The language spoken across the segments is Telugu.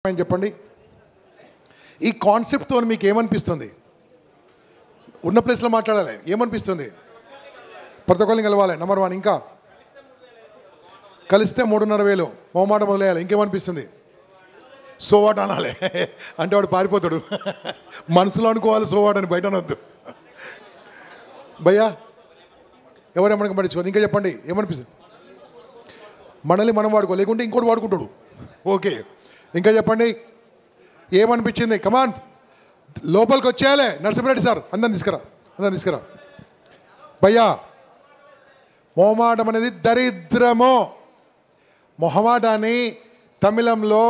అని చెప్పండి. ఈ కాన్సెప్ట్తో మీకు ఏమనిపిస్తుంది? ఉన్న ప్లేస్లో మాట్లాడాలి. ఏమనిపిస్తుంది? ప్రతి ఒక్కరిని కలవాలి. నెంబర్ 1. ఇంకా కలిస్తే 3,500 మొహమాట మొదలయ్యాలి. ఇంకేమనిపిస్తుంది? సోవాట్ అనాలి అంటే వాడు పారిపోతాడు. మనసులో అనుకోవాలి సోవాట్ అని, బయట అనొద్దు. భయ్యా ఎవరేమనక పడించుకోదు. ఇంకా చెప్పండి ఏమనిపిస్తుంది? మనల్ని మనం వాడుకో, లేకుంటే ఇంకోటి వాడుకుంటాడు. ఓకే, ఇంకా చెప్పండి ఏమనిపించింది? కమాన్, లోపలికి వచ్చేయాలి. నరసింహారెడ్డి సార్ అందరిని తీసుకురా. భయ్యా, మొహమాటం అనేది దరిద్రము. మొహమాటాన్ని తమిళంలో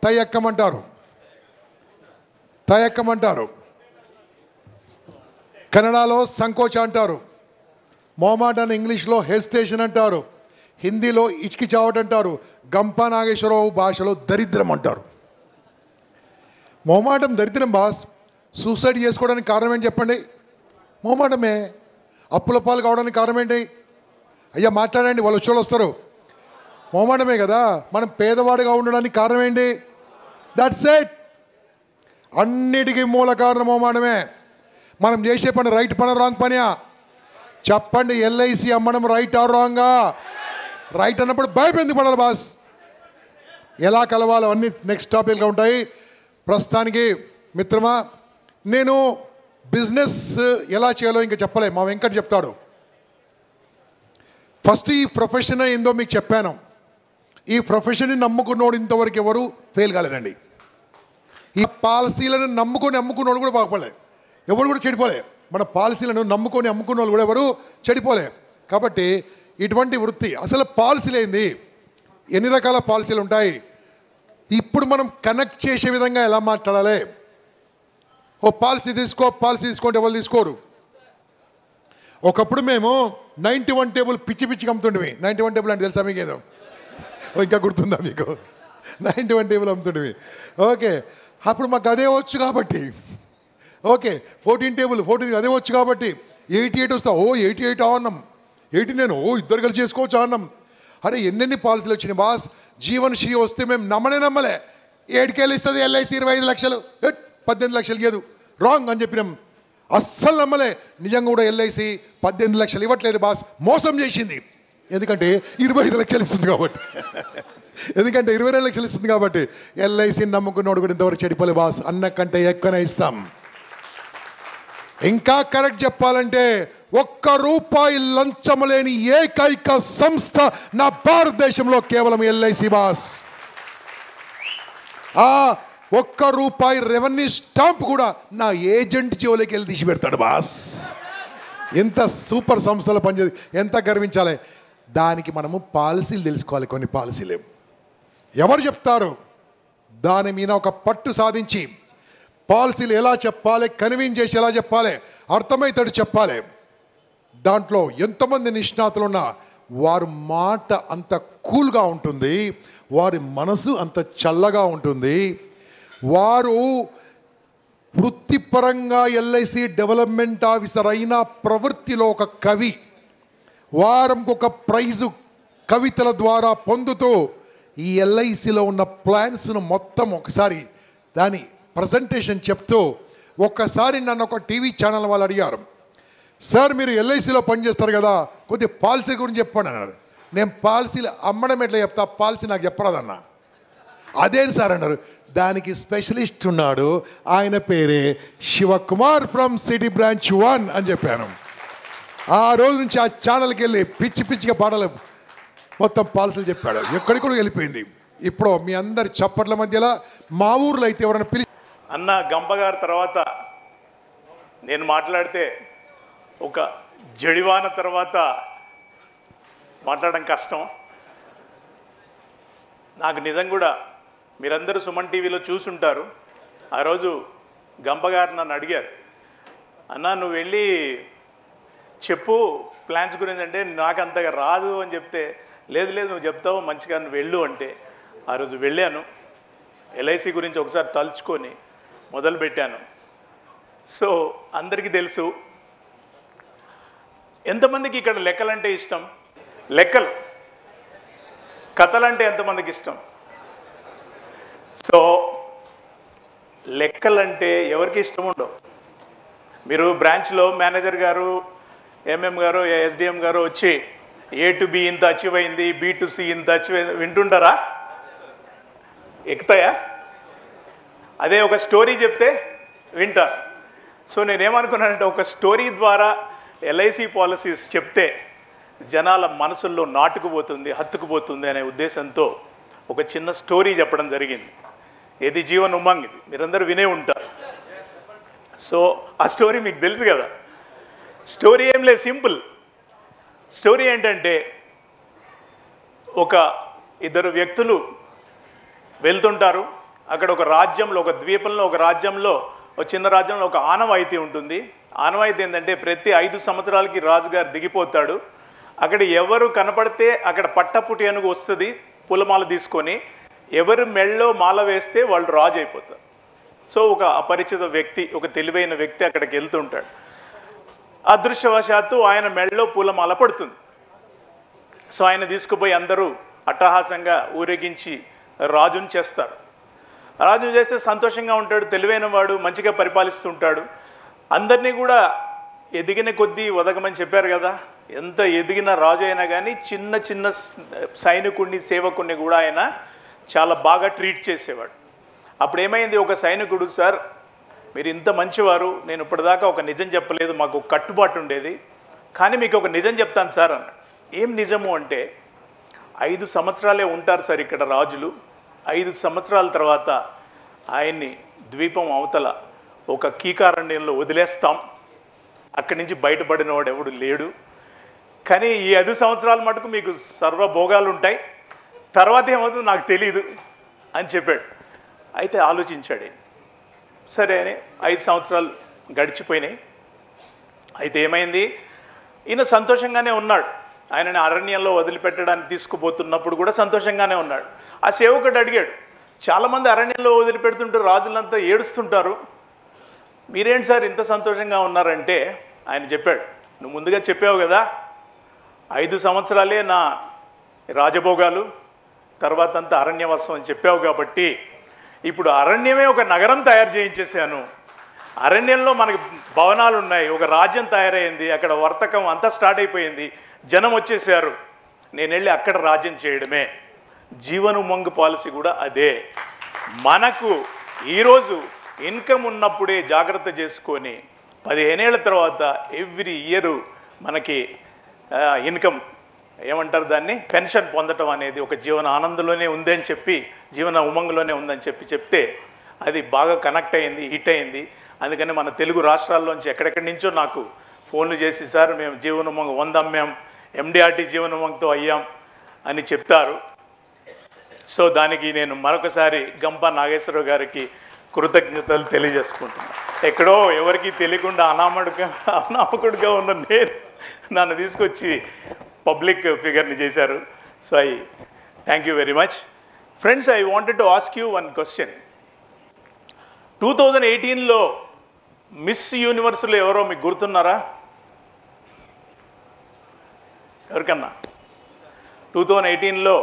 తయక్కమంటారు. కన్నడలో సంకోచ అంటారు. మొహమాటాన్ని ఇంగ్లీష్లో హెసిటేషన్ అంటారు. హిందీలో ఇచ్కిచావట్ అంటారు. గంపా నాగేశ్వరరావు భాషలో దరిద్రం అంటారు. మొహమాటం దరిద్రం బాస్. సూసైడ్ చేసుకోవడానికి కారణం ఏంటి చెప్పండి? మొహమాటమే. అప్పుల పాలు కావడానికి కారణం ఏంటి? అయ్యా మాట్లాడండి, వాళ్ళు వచ్చేవాళ్ళు వస్తారు. మొహమాటమే కదా. మనం పేదవాడిగా ఉండడానికి కారణం ఏంటి? That's it. అన్నిటికీ మూల కారణం మొహమాటమే. మనం చేసే పని రైట్ పని రాంగ్ పనియా చెప్పండి. ఎల్ఐసి అమ్మడం రైట్ ఆర్ రాంగా? రైట్ అన్నప్పుడు భయం ఎందుకు పడాలి బాస్? ఎలా కలవాలో అన్ని నెక్స్ట్ టాపిక్గా ఉంటాయి. ప్రస్తుతానికి మిత్రమా, నేను బిజినెస్ ఎలా చేయాలో ఇంకా చెప్పలే, మా వెంకట్ చెప్తాడు. ఫస్ట్ ఈ ప్రొఫెషన్ ఏందో మీకు చెప్పాను. ఈ ప్రొఫెషన్ని నమ్ముకున్నోడు ఇంతవరకు ఎవరు ఫెయిల్ కాలేదండి. ఈ పాలసీలను అమ్ముకున్నోడు కూడా బాగుపడలే, ఎవరు కూడా చెడిపోలే. మన పాలసీలను అమ్ముకున్న వాళ్ళు కూడా ఎవరు చెడిపోలే. కాబట్టి ఇటువంటి వృత్తి, అసలు పాలసీలు ఏంది, ఎన్ని రకాల పాలసీలు ఉంటాయి, ఇప్పుడు మనం కనెక్ట్ చేసే విధంగా ఎలా మాట్లాడాలి. ఓ పాలసీ తీసుకుంటే ఎవరు తీసుకోరు. ఒకప్పుడు మేము 91 టేబుల్ పిచ్చి అమ్ముతుండేవి. 91 టేబుల్ అంటే తెలుసా మీకు? ఏదో ఇంకా గుర్తుందా మీకు? 91 టేబుల్ అమ్ముతుండేవి. ఓకే, అప్పుడు మాకు అదే వచ్చు కాబట్టి. ఓకే, 14 టేబుల్ అదే వచ్చు కాబట్టి 88 వస్తా. 88 అన్నాం. 80 నేను ఇద్దరు కలిసి చేసుకోవచ్చు అన్నాం. అరే ఎన్నెన్ని పాలసీలు వచ్చినాయి బాస్. జీవన్ శ్రీ వస్తే మేము నమ్మలే. 7 ఇస్తుంది ఎల్ఐసి 25 లక్షలు, 18 లక్షలు ఇయ్యదు, రాంగ్ అని చెప్పినాం. అస్సలు నమ్మలే. నిజంగా కూడా ఎల్ఐసి 18 లక్షలు ఇవ్వట్లేదు బాస్, మోసం చేసింది. ఎందుకంటే 25 లక్షలు ఇస్తుంది కాబట్టి. 22 లక్షలు ఇస్తుంది కాబట్టి ఎల్ఐసి నమ్ముకున్నోడు కూడా ఇంతవరకు చెడిపోలే బాస్. అన్నకంటే ఎక్కువనే ఇస్తాం. ఇంకా కరెక్ట్ చెప్పాలంటే ₹1 లంచం లేని ఏకైక సంస్థ నా భారతదేశంలో కేవలం ఎల్ఐసి బాస్. ఆ ₹1 రెవెన్యూ స్టాంప్ కూడా నా ఏజెంట్ జోలికి వెళ్ళి తీసి పెడతాడు బాస్. ఎంత సూపర్ సంస్థలు పనిచేది, ఎంత గర్వించాలి. దానికి మనము పాలసీలు తెలుసుకోవాలి. కొన్ని పాలసీలు ఎవరు చెప్తారు, దాని మీద ఒక పట్టు సాధించి పాలసీలు ఎలా చెప్పాలి, కన్విన్స్ చేసి ఎలా చెప్పాలి, అర్థమవుతాడు చెప్పాలి. దాంట్లో ఎంతమంది నిష్ణాతులు ఉన్నా వారి మాట అంత కూల్గా ఉంటుంది, వారి మనసు అంత చల్లగా ఉంటుంది. వారు వృత్తిపరంగా ఎల్ఐసి డెవలప్మెంట్ ఆఫీసర్ అయిన ప్రవృత్తిలో ఒక కవి, వారంకి ఒక ప్రైజు కవితల ద్వారా పొందుతూ ఈ ఎల్ఐసిలో ఉన్న ప్లాన్స్ను మొత్తం ఒకసారి దాని ప్రజెంటేషన్ చెప్తూ, ఒక్కసారి నన్ను ఒక టీవీ ఛానల్ వాళ్ళు అడిగారు, సార్ మీరు ఎల్ఐసిలో పనిచేస్తారు కదా, కొద్దిగా పాలసీ గురించి చెప్పండి అన్నారు. నేను పాలసీలు అమ్మడం ఎట్లా చెప్తా, పాలసీ నాకు చెప్పరాదన్నా. అదేంటి సార్ అన్నారు. దానికి స్పెషలిస్ట్ ఉన్నాడు, ఆయన పేరే శివకుమార్ ఫ్రమ్ సిటీ బ్రాంచ్ 1 అని చెప్పాను. ఆ రోజు నుంచి ఆ ఛానల్కి వెళ్ళి పిచ్చిగా పాటలు మొత్తం పాలసీలు చెప్పాడు. ఎక్కడికి కూడా వెళ్ళిపోయింది. ఇప్పుడు మీ అందరి చప్పట్ల మధ్యలో మా ఊర్లో అయితే ఎవరైనా అన్న గంపగారి తర్వాత నేను మాట్లాడితే ఒక జడివాన తర్వాత మాట్లాడడం కష్టం. నాకు నిజం కూడా మీరందరూ సుమన్ టీవీలో చూసుంటారు. ఆ రోజు గంపగారు నన్ను అడిగారు, అన్న నువ్వు వెళ్ళి చెప్పు ప్లాన్స్ గురించి అంటే, నాకు అంతగా రాదు అని చెప్తే, లేదు నువ్వు చెప్తావు మంచిగా, నువ్వు వెళ్ళు అంటే ఆ రోజు వెళ్ళాను. ఎల్ఐసి గురించి ఒకసారి తలుచుకొని మొదలుపెట్టాను. సో అందరికీ తెలుసు ఎంతమందికి ఇక్కడ లెక్కలంటే ఇష్టం, లెక్కలు కథలంటే ఎంతమందికి ఇష్టం? సో లెక్కలంటే ఎవరికి ఇష్టం ఉండవు. మీరు బ్రాంచ్లో మేనేజర్ గారు, ఎంఎం గారు, ఎస్డిఎం గారు వచ్చి A to B ఇంత అచీవ్ అయింది, B to C ఇంత అచీవ్ అయింది వింటుంటారా? ఎక్కుతాయా? అదే ఒక స్టోరీ చెప్తే వింటారు. సో నేనేమనుకున్నానంటే ఒక స్టోరీ ద్వారా ఎల్ఐసి పాలసీస్ చెప్తే జనాల మనసుల్లో నాటుకుపోతుంది, హత్తుకుపోతుంది అనే ఉద్దేశంతో ఒక చిన్న స్టోరీ చెప్పడం జరిగింది. ఏది జీవన్ ఉమంగ్, ఇది మీరందరూ వినే ఉంటారు. సో ఆ స్టోరీ మీకు తెలుసు కదా. స్టోరీ ఏం లేదు, సింపుల్. స్టోరీ ఏంటంటే ఒక ఇద్దరు వ్యక్తులు వెళ్తుంటారు. అక్కడ ఒక రాజ్యంలో, ఒక ద్వీపంలో, ఒక రాజ్యంలో, ఒక చిన్న రాజ్యంలో ఒక ఆనవాయితీ ఉంటుంది. ఆనవాయితీ ఏంటంటే ప్రతి 5 సంవత్సరాలకి రాజుగారు దిగిపోతాడు. అక్కడ ఎవరు కనపడితే అక్కడ పట్టపుటి అనుగు వస్తుంది పూలమాల తీసుకొని, ఎవరు మెళ్ళో మాల వేస్తే వాళ్ళు రాజు అయిపోతారు. సో ఒక అపరిచిత వ్యక్తి, ఒక తెలివైన వ్యక్తి అక్కడికి వెళ్తుంటాడు. అదృష్టవశాత్తు ఆయన మెళ్ళలో పూలమాల పడుతుంది. సో ఆయన తీసుకుపోయి అందరూ అట్టహాసంగా ఊరేగించి రాజుని చేస్తారు. రాజుని చేస్తే సంతోషంగా ఉంటాడు, తెలివైన వాడు, మంచిగా పరిపాలిస్తుంటాడు. అందరినీ కూడా ఎదిగిన కొద్దీ ఒదగమని చెప్పారు కదా. ఎంత ఎదిగిన రాజు అయినా కానీ చిన్న చిన్న సైనికుడిని, సేవకుడిని కూడా ఆయన చాలా బాగా ట్రీట్ చేసేవాడు. అప్పుడు ఏమైంది, ఒక సైనికుడు, సార్ మీరు ఇంత మంచివారు, నేను ఇప్పటిదాకా ఒక నిజం చెప్పలేదు, మాకు ఒక కట్టుబాటు ఉండేది, కానీ మీకు ఒక నిజం చెప్తాను సార్ అన్నాడు. ఏం నిజము అంటే 5 సంవత్సరాలే ఉంటారు సార్ ఇక్కడ రాజులు. 5 సంవత్సరాల తర్వాత ఆయన్ని ద్వీపం అవతల ఒక కీకారణ్యంలో వదిలేస్తాం. అక్కడి నుంచి బయటపడిన వాడు ఎవడు లేడు. కానీ ఈ 5 సంవత్సరాల మటుకు మీకు సర్వభోగాలు ఉంటాయి, తర్వాత ఏమవుతుందో నాకు తెలీదు అని చెప్పాడు. అయితే ఆలోచించాడు. సరే అని 5 సంవత్సరాలు గడిచిపోయినాయి. అయితే ఏమైంది, ఈయన సంతోషంగానే ఉన్నాడు. ఆయనని అరణ్యంలో వదిలిపెట్టడానికి తీసుకుపోతున్నప్పుడు కూడా సంతోషంగానే ఉన్నాడు. ఆ సేవకుడు అడిగాడు, చాలామంది అరణ్యంలో వదిలిపెడుతుంటే రాజులంతా ఏడుస్తుంటారు, మీరేంటి సార్ ఇంత సంతోషంగా ఉన్నారంటే ఆయన చెప్పాడు, నువ్వు ముందుగా చెప్పావు కదా 5 సంవత్సరాలే నా రాజభోగాలు, తర్వాత అంతా అరణ్యవాసం అని చెప్పావు కాబట్టి ఇప్పుడు అరణ్యమే ఒక నగరం తయారు చేయించేసాను. అరణ్యంలో మనకి భవనాలు ఉన్నాయి, ఒక రాజ్యం తయారైంది, అక్కడ వర్తకం అంతా స్టార్ట్ అయిపోయింది, జనం వచ్చేసారు, నేను వెళ్ళి అక్కడ రాజ్యం చేయడమే. జీవన్ ఉమంగ్ పాలసీ కూడా అదే. మనకు ఈరోజు ఇన్కమ్ ఉన్నప్పుడే జాగ్రత్త చేసుకొని 15 ఏళ్ల తర్వాత ఎవ్రీ ఇయర్ మనకి ఇన్కమ్ ఏమంటారు దాన్ని, పెన్షన్ పొందటం అనేది ఒక జీవన ఆనందంలోనే ఉందని చెప్పి, జీవన ఉమంగ్లోనే ఉందని చెప్తే అది బాగా కనెక్ట్ అయింది, హిట్ అయింది. అందుకని మన తెలుగు రాష్ట్రాల్లోంచి ఎక్కడెక్కడి నుంచో నాకు ఫోన్లు చేసి, సార్ మేము జీవన ఉమంగ్ 100 అమ్మాం, ఎండిఆర్టీ జీవన ఉమంగ్తో అయ్యాం అని చెప్తారు. సో దానికి నేను మరొకసారి గంప నాగేశ్వరరావు గారికి కృతజ్ఞతలు తెలియజేసుకుంటున్నాను. ఎక్కడో ఎవరికి తెలియకుండా అనామకుడిగా ఉన్న నేను నన్ను తీసుకొచ్చి పబ్లిక్ ఫిగర్ని చేశారు. So I thank you very much. Friends, I wanted to ask you one question. 2018లో మిస్ యూనివర్స్లో ఎవరో మీకు గుర్తున్నారా? ఎవరికన్నా 2018లో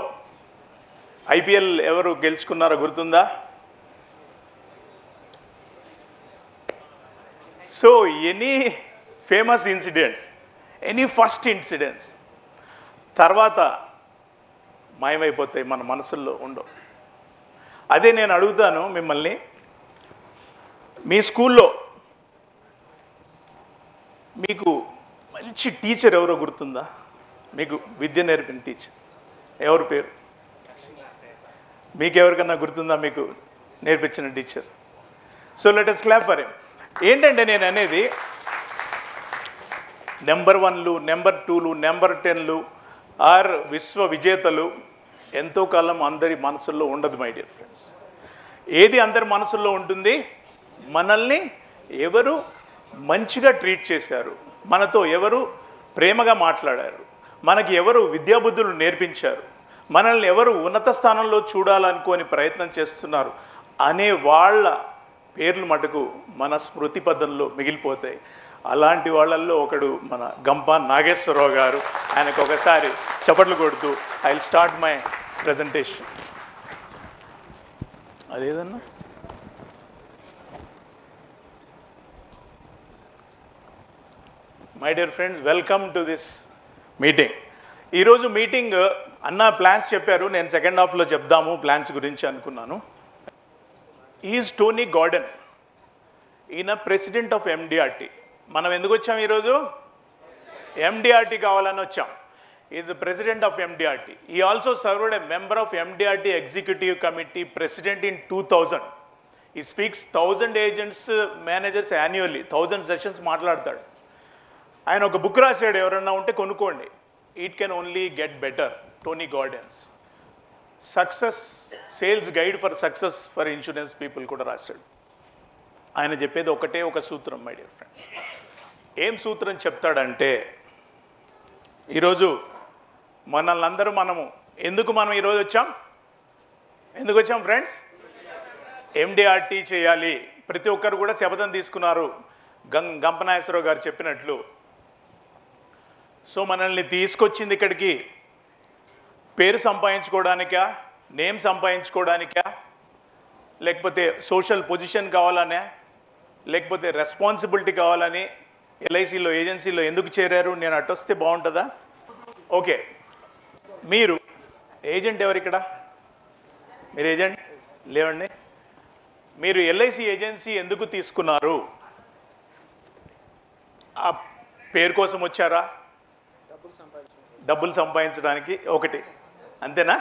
ఐపీఎల్ ఎవరు గెలుచుకున్నారో గుర్తుందా? So any famous incidents, any first incidents తర్వాత మాయమైపోతాయి, మన మనసుల్లో ఉండవు. అదే నేను అడుగుతాను మిమ్మల్ని, మీ స్కూల్లో మీకు మంచి టీచర్ ఎవరో గుర్తుందా? మీకు విద్య నేర్పిన టీచర్ ఎవరి పేరు? మీకు ఎవరికన్నా గుర్తుందా మీకు నేర్పించిన teacher? So let us clap for him. ఏంటంటే నేను అనేది, నెంబర్ 1లు, నెంబర్ 2లు, నెంబర్ 10లు ఆర్ విశ్వ విజేతలు ఎంతో కాలం అందరి మనసుల్లో ఉండదు మై డియర్ ఫ్రెండ్స్. ఏది అందరి మనసుల్లో ఉంటుంది? మనల్ని ఎవరు మంచిగా ట్రీట్ చేశారు, మనతో ఎవరు ప్రేమగా మాట్లాడారు, మనకి ఎవరు విద్యాబుద్ధులు నేర్పించారు, మనల్ని ఎవరు ఉన్నత స్థానంలో చూడాలనుకోని ప్రయత్నం చేస్తున్నారు అనే వాళ్ళ పేర్లు మటుకు మన స్మృతి పదంలో మిగిలిపోతాయి. అలాంటి వాళ్ళల్లో ఒకడు మన గంప నాగేశ్వరరావు గారు. ఆయనకు ఒకసారి చప్పట్లు కొడుతూ I will start my presentation. అదేదన్నా my dear friends, welcome to this meeting. ఈరోజు మీటింగ్ అన్న ప్లాన్స్ చెప్పారు, నేను సెకండ్ హాఫ్లో చెప్దాము ప్లాన్స్ గురించి అనుకున్నాను. ఈజ్ టోనీ గార్డెన్, ఈయన ప్రెసిడెంట్ ఆఫ్ ఎండిఆర్టీ. మనం ఎందుకు వచ్చాం ఈరోజు? ఎండిఆర్టీ కావాలని వచ్చాం. Is the president of MDRT. He also served a member of MDRT executive committee, president in 2000. He speaks 1000 agents managers annually, 1000 sessions మాట్లాడతాడు. ఆయన ఒక బుక్ రాశాడు, ఎవరన్నా ఉంటే కొనుక్కోండి. It can only get better, Tony gardens. Success sales guide for success for insurance people కూడా రాశాడు. ఆయన చెప్పేది ఒకటే ఒక సూత్రం మై డియర్ ఫ్రెండ్స్. ఏం సూత్రం చెప్తాడంటే, ఈరోజు మనల్ని అందరూ ఎందుకు మనం ఈరోజు వచ్చాం? ఎందుకు వచ్చాం ఫ్రెండ్స్? ఎండిఆర్టీ చేయాలి. ప్రతి ఒక్కరు కూడా శపథం తీసుకున్నారు గంపనాగేశ్వరరావు గారు చెప్పినట్లు. సో మనల్ని తీసుకొచ్చింది ఇక్కడికి పేరు సంపాదించుకోవడానికా, నేమ్ సంపాదించుకోవడానికా, లేకపోతే సోషల్ పొజిషన్ కావాలనే, లేకపోతే రెస్పాన్సిబిలిటీ కావాలని ఎల్ఐసిలో ఏజెన్సీలో ఎందుకు చేరారు? నేను అటొస్తే బాగుంటుందా? ఓకే, మీరు ఏజెంట్ ఎవరు ఇక్కడ? మీరు ఏజెంట్ లేవండి. మీరు ఎల్ఐసి ఏజెన్సీ ఎందుకు తీసుకున్నారు? ఆ పేరు కోసం వచ్చారా? డబ్బులు సంపాదించడానికి, ఒకటి అంతేనా?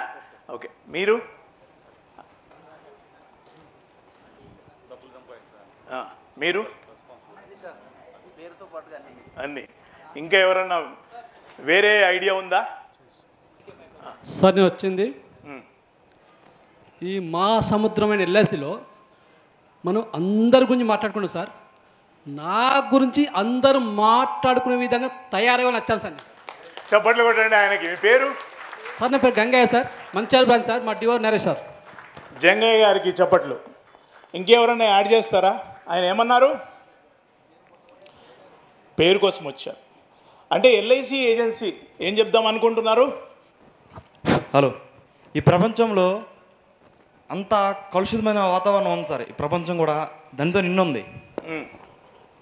ఓకే, మీరు మీరు అన్నీ. ఇంకా ఎవరన్నా వేరే ఐడియా ఉందా? సార్ నేను వచ్చింది ఈ మహాసముద్రమైన ఎల్ఐసిలో మనం అందరి గురించి మాట్లాడుకున్నాం సార్. నా గురించి అందరూ మాట్లాడుకునే విధంగా తయారయ్యని వచ్చాను సార్. చప్పట్లు కొట్టండి ఆయనకి. మీ పేరు? సార్ నా పేరు గంగయ్య సార్, మంచాల బ్రాంచ్ సార్. మా డివోర్ నరేష్ సార్. జంగయ్య గారికి చప్పట్లు. ఇంకెవరన్నా యాడ్ చేస్తారా? ఆయన ఏమన్నారు? పేరు కోసం వచ్చారు. అంటే ఎల్ఐసి ఏజెన్సీ ఏం చెప్దాం అనుకుంటున్నారు? హలో, ఈ ప్రపంచంలో అంత కలుషితమైన వాతావరణం ఉంది సార్. ఈ ప్రపంచం కూడా దానితో నిన్నుంది.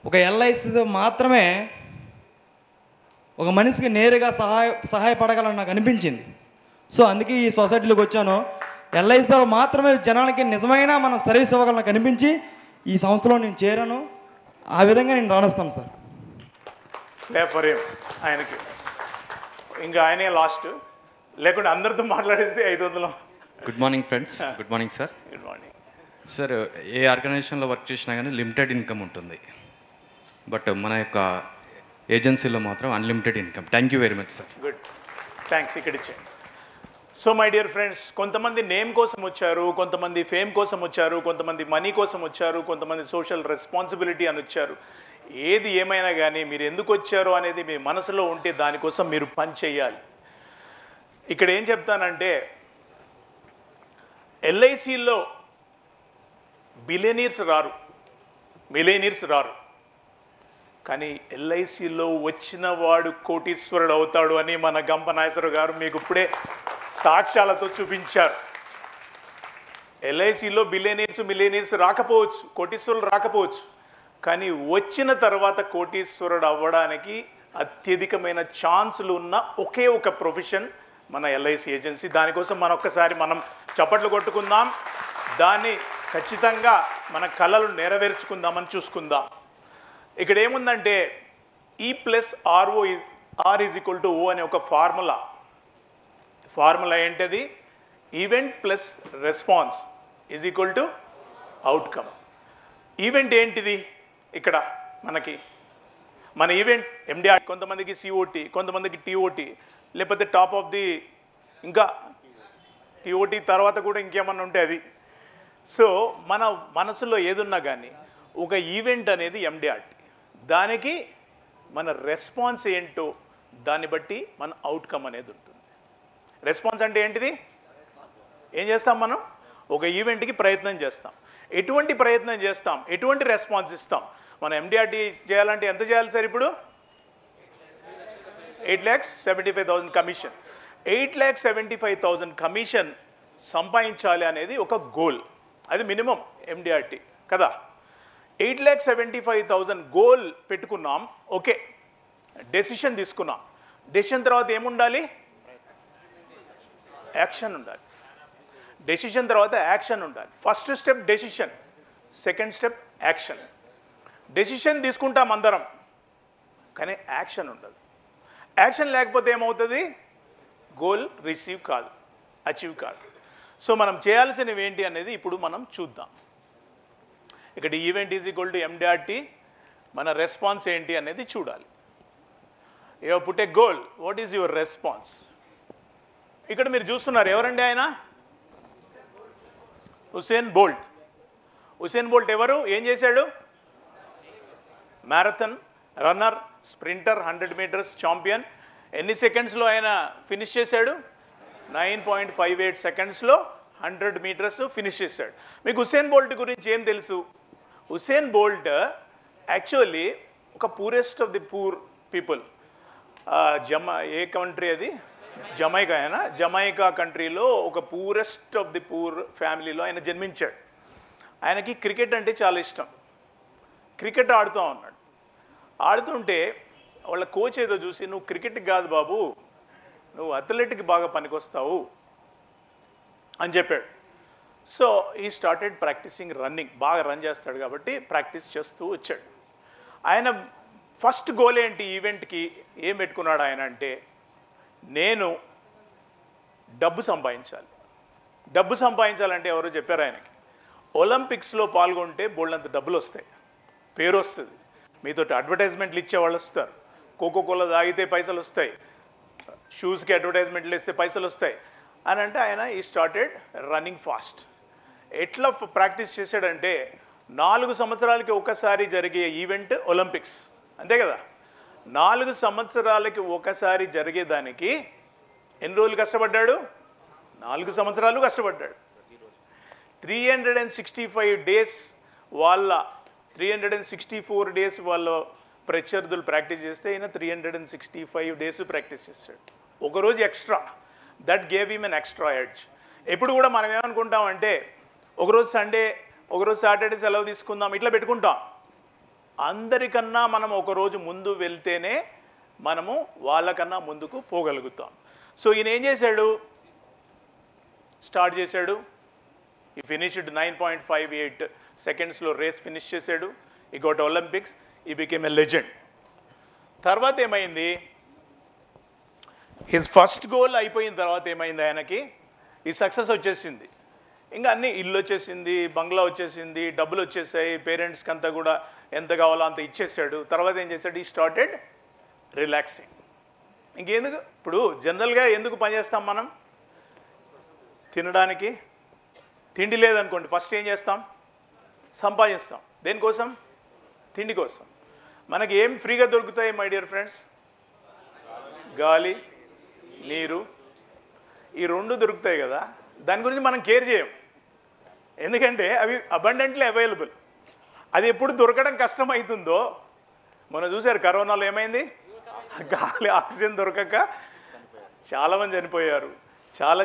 ఒక ఎల్ఐసితో మాత్రమే ఒక మనిషికి నేరుగా సహాయపడగలని నాకు అనిపించింది. సో అందుకే ఈ సొసైటీలోకి వచ్చాను. ఎల్ఐసి ద్వారా మాత్రమే జనాలకి నిజమైన మనం సర్వీస్ ఇవ్వగలను నాకు అనిపించి ఈ సంస్థలో నేను చేరాను. ఆ విధంగా నేను రాణిస్తాను సార్. లేపరేం ఆయనకి. ఇంకా ఆయనే లాస్ట్, లేకుంటే అందరితో మాట్లాడేస్తే 500. Good morning friends. Good morning sir. Good morning sir. ఏ ఆర్గనైజేషన్లో వర్క్ చేసినా కానీ లిమిటెడ్ ఇన్కమ్ ఉంటుంది, బట్ మన యొక్క ఏజెన్సీలో మాత్రం unlimited income. Thank you very much sir. Good, thanks. ఇక్కడ ఇచ్చేయండి. సో మై డియర్ ఫ్రెండ్స్, కొంతమంది నేమ్ కోసం వచ్చారు, కొంతమంది ఫేమ్ కోసం వచ్చారు, కొంతమంది మనీ కోసం వచ్చారు, కొంతమంది సోషల్ రెస్పాన్సిబిలిటీ అని వచ్చారు. ఏది ఏమైనా కానీ మీరు ఎందుకు వచ్చారు అనేది మీ మనసులో ఉంటే దానికోసం మీరు పని చేయాలి. ఇక్కడ ఏం చెప్తానంటే, ఎల్ఐసిలో బిలియనీర్స్ రారు, మిలియనీర్స్ రారు, కానీ ఎల్ఐసిలో వచ్చిన వాడు కోటీశ్వరుడు అవుతాడు అని మన గంపనాగేశ్వరరావు గారు మీకు ఇప్పుడే సాక్ష్యాలతో చూపించారు. ఎల్ఐసిలో బిలియనీర్స్ మిలియనీర్స్ రాకపోవచ్చు, కోటీశ్వరులు రాకపోవచ్చు, కానీ వచ్చిన తర్వాత కోటీశ్వరుడు అవ్వడానికి అత్యధికమైన ఛాన్సులు ఉన్న ఒకే ఒక ప్రొఫెషన్ మన ఎల్ఐసి ఏజెన్సీ. దానికోసం మనం చప్పట్లు కొట్టుకుందాం, దాన్ని ఖచ్చితంగా మన కళలు నెరవేర్చుకుందామని చూసుకుందాం. ఇక్కడ ఏముందంటే E+RO R=O అనే ఒక ఫార్ములా ఏంటది? Event plus response = outcome. Event ఏంటిది? ఇక్కడ మన ఈవెంట్ ఎండిఆర్, కొంతమందికి COT, కొంతమందికి TOT, లేకపోతే టాప్ ఆఫ్ ది, ఇంకా TOT తర్వాత కూడా ఇంకేమన్నా ఉంటే అది. సో మన మనసులో ఏదున్నా కానీ ఒక ఈవెంట్ అనేది ఎండిఆర్టీ, దానికి మన రెస్పాన్స్ ఏంటో దాన్ని బట్టి మన అవుట్కమ్ అనేది ఉంటుంది. రెస్పాన్స్ అంటే ఏంటిది? ఏం చేస్తాం? మనం ఒక ఈవెంట్కి ప్రయత్నం చేస్తాం. ఎటువంటి ప్రయత్నం చేస్తాం, ఎటువంటి రెస్పాన్స్ ఇస్తాం? మనం ఎండిఆర్టీ చేయాలంటే ఎంత చేయాలి సార్? ఇప్పుడు 8,75,000 కమిషన్. 8,75,000 కమిషన్ సంపాదించాలి అనేది ఒక గోల్. అది మినిమం ఎండిఆర్టీ కదా. 8,75,000 గోల్ పెట్టుకున్నాం, ఓకే, డెసిషన్ తీసుకున్నాం. డెసిషన్ తర్వాత ఏముండాలి? యాక్షన్ ఉండాలి. డెసిషన్ తర్వాత యాక్షన్ ఉండాలి. First step decision, second step action. Decision తీసుకుంటాం అందరం, కానీ యాక్షన్ ఉండదు. యాక్షన్ లేకపోతే ఏమవుతుంది? గోల్ రిసీవ్ కాదు, అచీవ్ కాదు. సో మనం చేయాల్సినవి ఏంటి అనేది ఇప్పుడు మనం చూద్దాం. ఇక్కడ event is equal to MDRT, మన రెస్పాన్స్ ఏంటి అనేది చూడాలి. You put a goal, what is your response? ఇక్కడ మీరు చూస్తున్నారు, ఎవరండి ఆయన? Usain Bolt. హుసేన్ బోల్ట్ ఎవరు? ఏం చేశాడు? Marathon runner, sprinter, 100 meters champion. ఎన్ని సెకండ్స్లో ఆయన ఫినిష్ చేశాడు? 9.58 సెకండ్స్లో 100 మీటర్స్ ఫినిష్ చేశాడు. మీకు హుసేన్ బోల్ట్ గురించి ఏం తెలుసు? హుసేన్ బోల్ట్ యాక్చువల్లీ ఒక poorest of the poor people. A country అది? జమైకా. ఆయన జమైకా కంట్రీలో ఒక పూరెస్ట్ ఆఫ్ ది పూర్ ఫ్యామిలీలో ఆయన జన్మించాడు. ఆయనకి క్రికెట్ అంటే చాలా ఇష్టం. క్రికెట్ ఆడుతూ ఉన్నాడు. ఆడుతుంటే వాళ్ళ కోచ్ ఏదో చూసి, నువ్వు క్రికెట్కి కాదు బాబు, నువ్వు అథ్లెటిక్కి బాగా పనికొస్తావు అని చెప్పాడు. సో ఈ స్టార్టెడ్ ప్రాక్టీసింగ్ రన్నింగ్. బాగా రన్ చేస్తాడు కాబట్టి ప్రాక్టీస్ చేస్తూ వచ్చాడు. ఆయన ఫస్ట్ గోల్ ఏంటి ఈవెంట్కి? ఏం పెట్టుకున్నాడు ఆయన అంటే, నేను డబ్బు సంపాదించాలి. డబ్బు సంపాదించాలంటే ఎవరో చెప్పారు ఆయనకి, ఒలింపిక్స్లో పాల్గొంటే బోల్డంత డబ్బులు వస్తాయి, పేరు వస్తుంది, మీతో అడ్వర్టైజ్మెంట్లు ఇచ్చేవాళ్ళు వస్తారు, కోకోకోలా తాగితే పైసలు వస్తాయి, షూస్కి అడ్వర్టైజ్మెంట్లు ఇస్తే పైసలు వస్తాయి అని అంటే ఆయన ఈ స్టార్టెడ్ రన్నింగ్ ఫాస్ట్. ఎట్లా ప్రాక్టీస్ చేశాడంటే, 4 సంవత్సరాలకి ఒకసారి జరిగే ఈవెంట్ ఒలింపిక్స్, అంతే కదా. 4 సంవత్సరాలకి ఒకసారి జరిగేదానికి ఎన్ని రోజులు కష్టపడ్డాడు? 4 సంవత్సరాలు కష్టపడ్డాడు. 365 డేస్ వాళ్ళ 364 డేస్ వాళ్ళ ప్రత్యర్థులు ప్రాక్టీస్ చేస్తే ఈయన 365 డేస్ ప్రాక్టీస్ చేస్తాడు. ఒకరోజు extra. That gave him N extra edge. ఎప్పుడు కూడా మనం ఏమనుకుంటామంటే, ఒకరోజు సండే, ఒకరోజు సాటర్డే సెలవు తీసుకుందాం, ఇట్లా పెట్టుకుంటాం. అందరికన్నా మనం ఒకరోజు ముందు వెళ్తేనే మనము వాళ్ళకన్నా ముందుకు పోగలుగుతాం. సో ఈయన ఏం చేశాడు? స్టార్ట్ చేశాడు. ఈ ఫినిష్డ్ 9.58 సెకండ్స్లో రేస్ ఫినిష్ చేశాడు. ఈ goat Olympics, he became a legend. తర్వాత ఏమైంది? హిజ్ ఫస్ట్ గోల్ అయిపోయిన తర్వాత ఏమైంది? ఆయనకి ఈ సక్సెస్ వచ్చేసింది. ఇంకా అన్నీ, ఇల్లు వచ్చేసింది, బంగ్లా వచ్చేసింది, డబ్బులు వచ్చేసాయి, పేరెంట్స్కి అంతా కూడా ఎంత కావాలో అంత ఇచ్చేసాడు. తర్వాత ఏం చేశాడు? ఈ స్టార్టెడ్ రిలాక్సింగ్. ఇంకెందుకు? ఇప్పుడు జనరల్గా ఎందుకు పనిచేస్తాం మనం? తినడానికి. తిండి లేదనుకోండి, ఫస్ట్ ఏం చేస్తాం? సంపాదిస్తాం. దేనికోసం? తిండి కోసం. మనకి ఏం ఫ్రీగా దొరుకుతాయి మై డియర్ ఫ్రెండ్స్? గాలి, నీరు, ఈ 2 దొరుకుతాయి కదా. దాని గురించి మనం కేర్ చేయం, ఎందుకంటే అవి అబండెంట్లీ అవైలబుల్. అది ఎప్పుడు దొరకడం కష్టమవుతుందో, మనం చూసారు కరోనాలో ఏమైంది? గాలి, ఆక్సిజన్ దొరకక చాలామంది చనిపోయారు.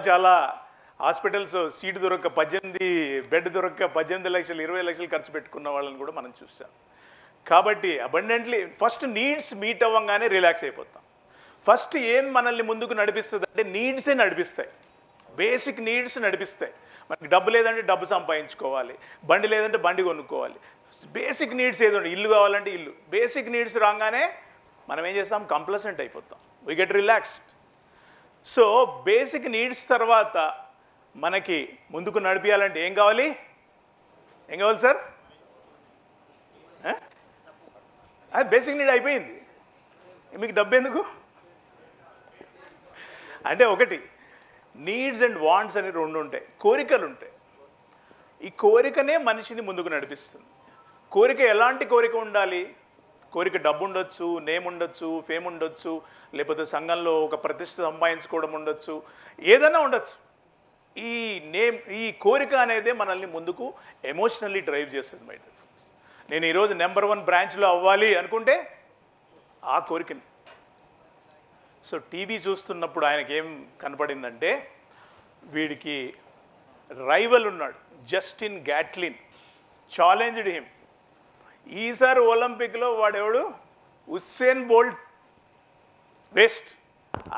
చాలా హాస్పిటల్స్ సీటు దొరక్క 18 బెడ్ దొరక్క 18 లక్షలు 20 లక్షలు ఖర్చు పెట్టుకున్న వాళ్ళని కూడా మనం చూసాం. కాబట్టి అబండెంట్లీ ఫస్ట్ నీడ్స్ మీట్ అవ్వగానే రిలాక్స్ అయిపోతాం. ఫస్ట్ ఏం మనల్ని ముందుకు నడిపిస్తుంది అంటే నీడ్సే నడిపిస్తాయి. Basic needs నడిపిస్తాయి. మనకి డబ్బు లేదంటే డబ్బు సంపాదించుకోవాలి, బండి లేదంటే బండి కొనుక్కోవాలి. బేసిక్ నీడ్స్ ఏదో, ఇల్లు కావాలంటే ఇల్లు. బేసిక్ నీడ్స్ రాగానే మనం ఏం చేస్తాం? కంప్లసెంట్ అయిపోతాం, we get relaxed. So basic needs తర్వాత మనకి ముందుకు నడిపించాలంటే ఏం కావాలి? ఏం కావాలి సార్? అది బేసిక్ నీడ్ అయిపోయింది, మీకు డబ్బు ఎందుకు అంటే? ఒకటి నీడ్స్ అండ్ వాంట్స్ అని 2 ఉంటాయి, కోరికలు ఉంటాయి. ఈ కోరికనే మనిషిని ముందుకు నడిపిస్తుంది. కోరిక ఎలాంటి కోరిక ఉండాలి? కోరిక డబ్బు ఉండొచ్చు, నేమ్ ఉండొచ్చు, ఫేమ్ ఉండొచ్చు, లేకపోతే సంఘంలో ఒక ప్రతిష్ట సంపాదించుకోవడం ఉండొచ్చు, ఏదైనా ఉండొచ్చు. ఈ కోరిక అనేది మనల్ని ముందుకు ఎమోషనల్లీ డ్రైవ్ చేస్తుంది మై డియర్ ఫ్రెండ్స్. నేను ఈరోజు నెంబర్ 1 బ్రాంచ్లో అవ్వాలి అనుకుంటే ఆ కోరికని. సో టీవీ చూస్తున్నప్పుడు ఆయనకి ఏం కనపడిందంటే, వీడికి రైవల్ ఉన్నాడు జస్టిన్ గ్యాట్లిన్, ఛాలెంజ్డ్ హిమ్. ఈసారి ఒలింపిక్లో వాడెవడు? Usain Bolt. Waste.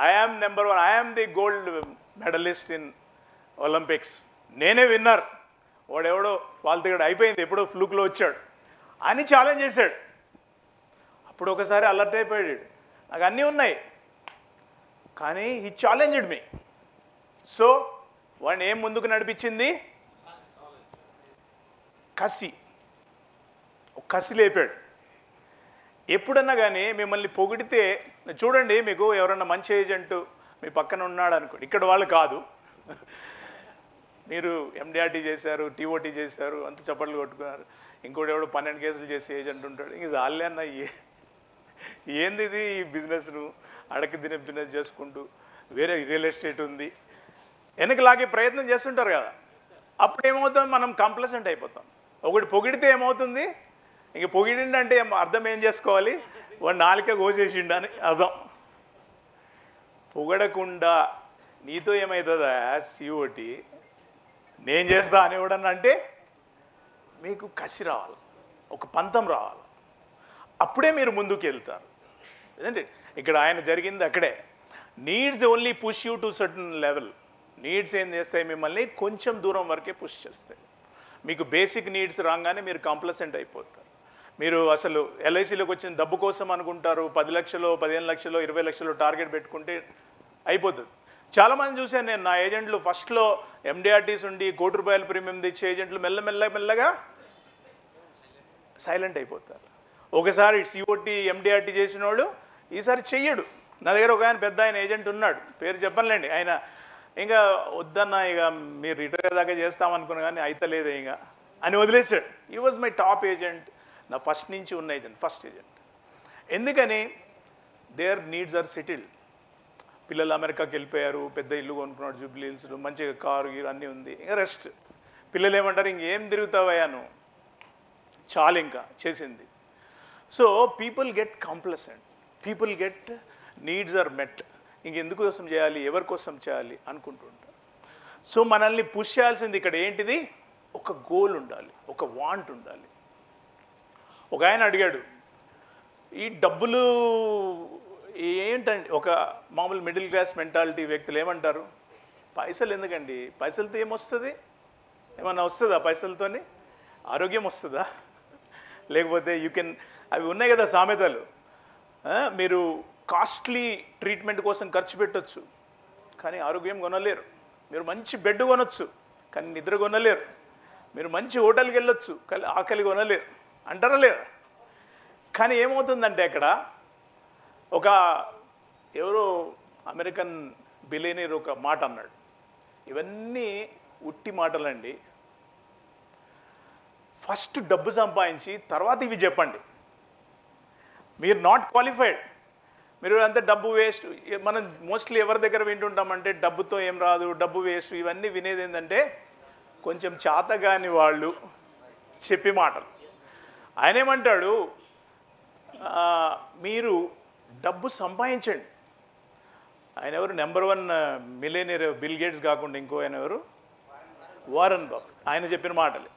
I am number 1, I am the gold medalist in Olympics, నేనే విన్నర్. వాడెవడో ఫాల్తుగాడు, అయిపోయింది, ఎప్పుడో ఫ్లూక్లో వచ్చాడు అని ఛాలెంజ్ చేశాడు. అప్పుడు ఒకసారి అలర్ట్ అయిపోయాడు, నాకు అన్నీ ఉన్నాయి, కానీ ఈ ఛాలెంజ్డ్ మీ. సో వాడిని ఏం ముందుకు నడిపించింది? కసి. కసి లేపాడు. ఎప్పుడన్నా కానీ మిమ్మల్ని పొగిడితే చూడండి, మీకు ఎవరన్నా మంచి ఏజెంట్ మీ పక్కన ఉన్నాడు అనుకోండి, ఇక్కడ వాళ్ళు కాదు, మీరు ఎండిఆర్టీ చేశారు, టీఓటీ చేశారు, అంత చప్పట్లు కొట్టుకున్నారు, ఇంకోటి ఎవడో 12 కేసులు చేసే ఏజెంట్ ఉంటాడు, ఇంక చాలే అన్న ఏంది ఇది ఈ బిజినెస్ను అడకి తినే బిజినెస్ చేసుకుంటూ వేరే రియల్ ఎస్టేట్ ఉంది వెనకలాగే ప్రయత్నం చేస్తుంటారు కదా. అప్పుడు ఏమవుతుంది? మనం కంప్లసెంట్ అయిపోతాం. ఒకటి పొగిడితే ఏమవుతుంది? ఇంక పొగిడిండంటే అర్థం ఏం చేసుకోవాలి? వాడు నాలుక కోసేసిండు అని అర్థం. పొగడకుండా నీతో ఏమవుతుందా సిఓటి నేను చేస్తా అని ఎవడన్నా అంటే మీకు కసి రావాలి, ఒక పంతం రావాలి, అప్పుడే మీరు ముందుకు వెళ్తారు. ఏంటంటే ఇక్కడ ఆయన జరిగింది అక్కడే. Needs only push you to certain level. Needs ఏం చేస్తాయి? మిమ్మల్ని కొంచెం దూరం వరకే పుష్ చేస్తాయి. మీకు బేసిక్ నీడ్స్ రాగానే మీరు కంప్లసెంట్ అయిపోతారు. మీరు అసలు ఎల్ఐసిలోకి వచ్చిన డబ్బు కోసం అనుకుంటారు, 10 లక్షలు 15 లక్షలు 20 లక్షలు టార్గెట్ పెట్టుకుంటే అయిపోతుంది. చాలామంది చూశాను నేను, నా ఏజెంట్లు ఫస్ట్లో ఎండిఆర్టీస్ ఉండి ₹1,00,00,000 ప్రీమియం తెచ్చే ఏజెంట్లు మెల్లగా సైలెంట్ అయిపోతారు. ఒకసారి సిఓటి ఎండిఆర్టీ చేసిన వాడు ఈసారి చెయ్యడు. నా దగ్గర ఒక ఆయన పెద్ద ఆయన ఏజెంట్ ఉన్నాడు, పేరు చెప్పనులేండి. ఆయన ఇంకా వద్దన్నా, ఇక మీరు రిటైర్ దాకా చేస్తామనుకున్నా కానీ అయితలేదు ఇక అని వదిలేసాడు. He was my top agent, నా ఫస్ట్ నుంచి ఉన్న ఏజెంట్, ఫస్ట్ ఏజెంట్. ఎందుకని? Their needs are settled. పిల్లలు అమెరికాకి వెళ్ళిపోయారు, పెద్ద ఇల్లు కొనుక్కున్నాడు జూబ్లీ హిల్స్లో, మంచిగా కారు గీరు అన్నీ ఉంది, ఇంకా రెస్ట్. పిల్లలు ఏమంటారు? ఇంకేం తిరుగుతావయ్యా నువ్వు, చాలు ఇంకా చేసింది. So people get complacent, people get needs are met. ఇంకెందుకు కోసం చేయాలి, ఎవరి కోసం చేయాలి అనుకుంటుంటారు. సో మనల్ని పుష్ చేయాల్సింది ఇక్కడ ఏంటిది? ఒక గోల్ ఉండాలి, ఒక వాంట్ ఉండాలి. ఒక ఆయన అడిగాడు, ఈ డబ్బులు ఏంటండి? ఒక మామూలు మిడిల్ క్లాస్ మెంటాలిటీ వ్యక్తులు ఏమంటారు? పైసలు ఎందుకండి, పైసలతో ఏమొస్తుంది? ఏమన్నా వస్తుందా పైసలతోని? ఆరోగ్యం వస్తుందా? లేకపోతే అవి ఉన్నాయి కదా సామెతలు, మీరు కాస్ట్లీ ట్రీట్మెంట్ కోసం ఖర్చు పెట్టచ్చు కానీ ఆరోగ్యం కొనలేరు. మీరు మంచి బెడ్ కొనొచ్చు కానీ నిద్ర కొనలేరు. మీరు మంచి హోటల్కి వెళ్ళొచ్చు కానీ ఆకలి కొనలేరు అంటారా లేదా? కానీ ఏమవుతుందంటే అక్కడ ఒక ఎవరో అమెరికన్ బిలియనీర్ ఒక మాట అన్నాడు, ఇవన్నీ ఉట్టి మాటలండి, ఫస్ట్ డబ్బు సంపాదించి తర్వాత ఇవి చెప్పండి. మీరు నాట్ క్వాలిఫైడ్, మీరు అంత డబ్బు వేస్ట్. మనం మోస్ట్లీ ఎవరి దగ్గర వింటుంటామంటే డబ్బుతో ఏం రాదు, డబ్బు వేస్ట్, ఇవన్నీ వినేది ఏంటంటే కొంచెం చేతగాని వాళ్ళు చెప్పే మాటలు. ఆయన ఏమంటాడు, మీరు డబ్బు సంపాదించండి. ఆయన ఎవరు? నెంబర్ 1 మిలియనీర్ బిల్ గేట్స్ కాకుండా ఇంకో ఆయన ఎవరు? Warren Buffett. ఆయన చెప్పిన మాటలే.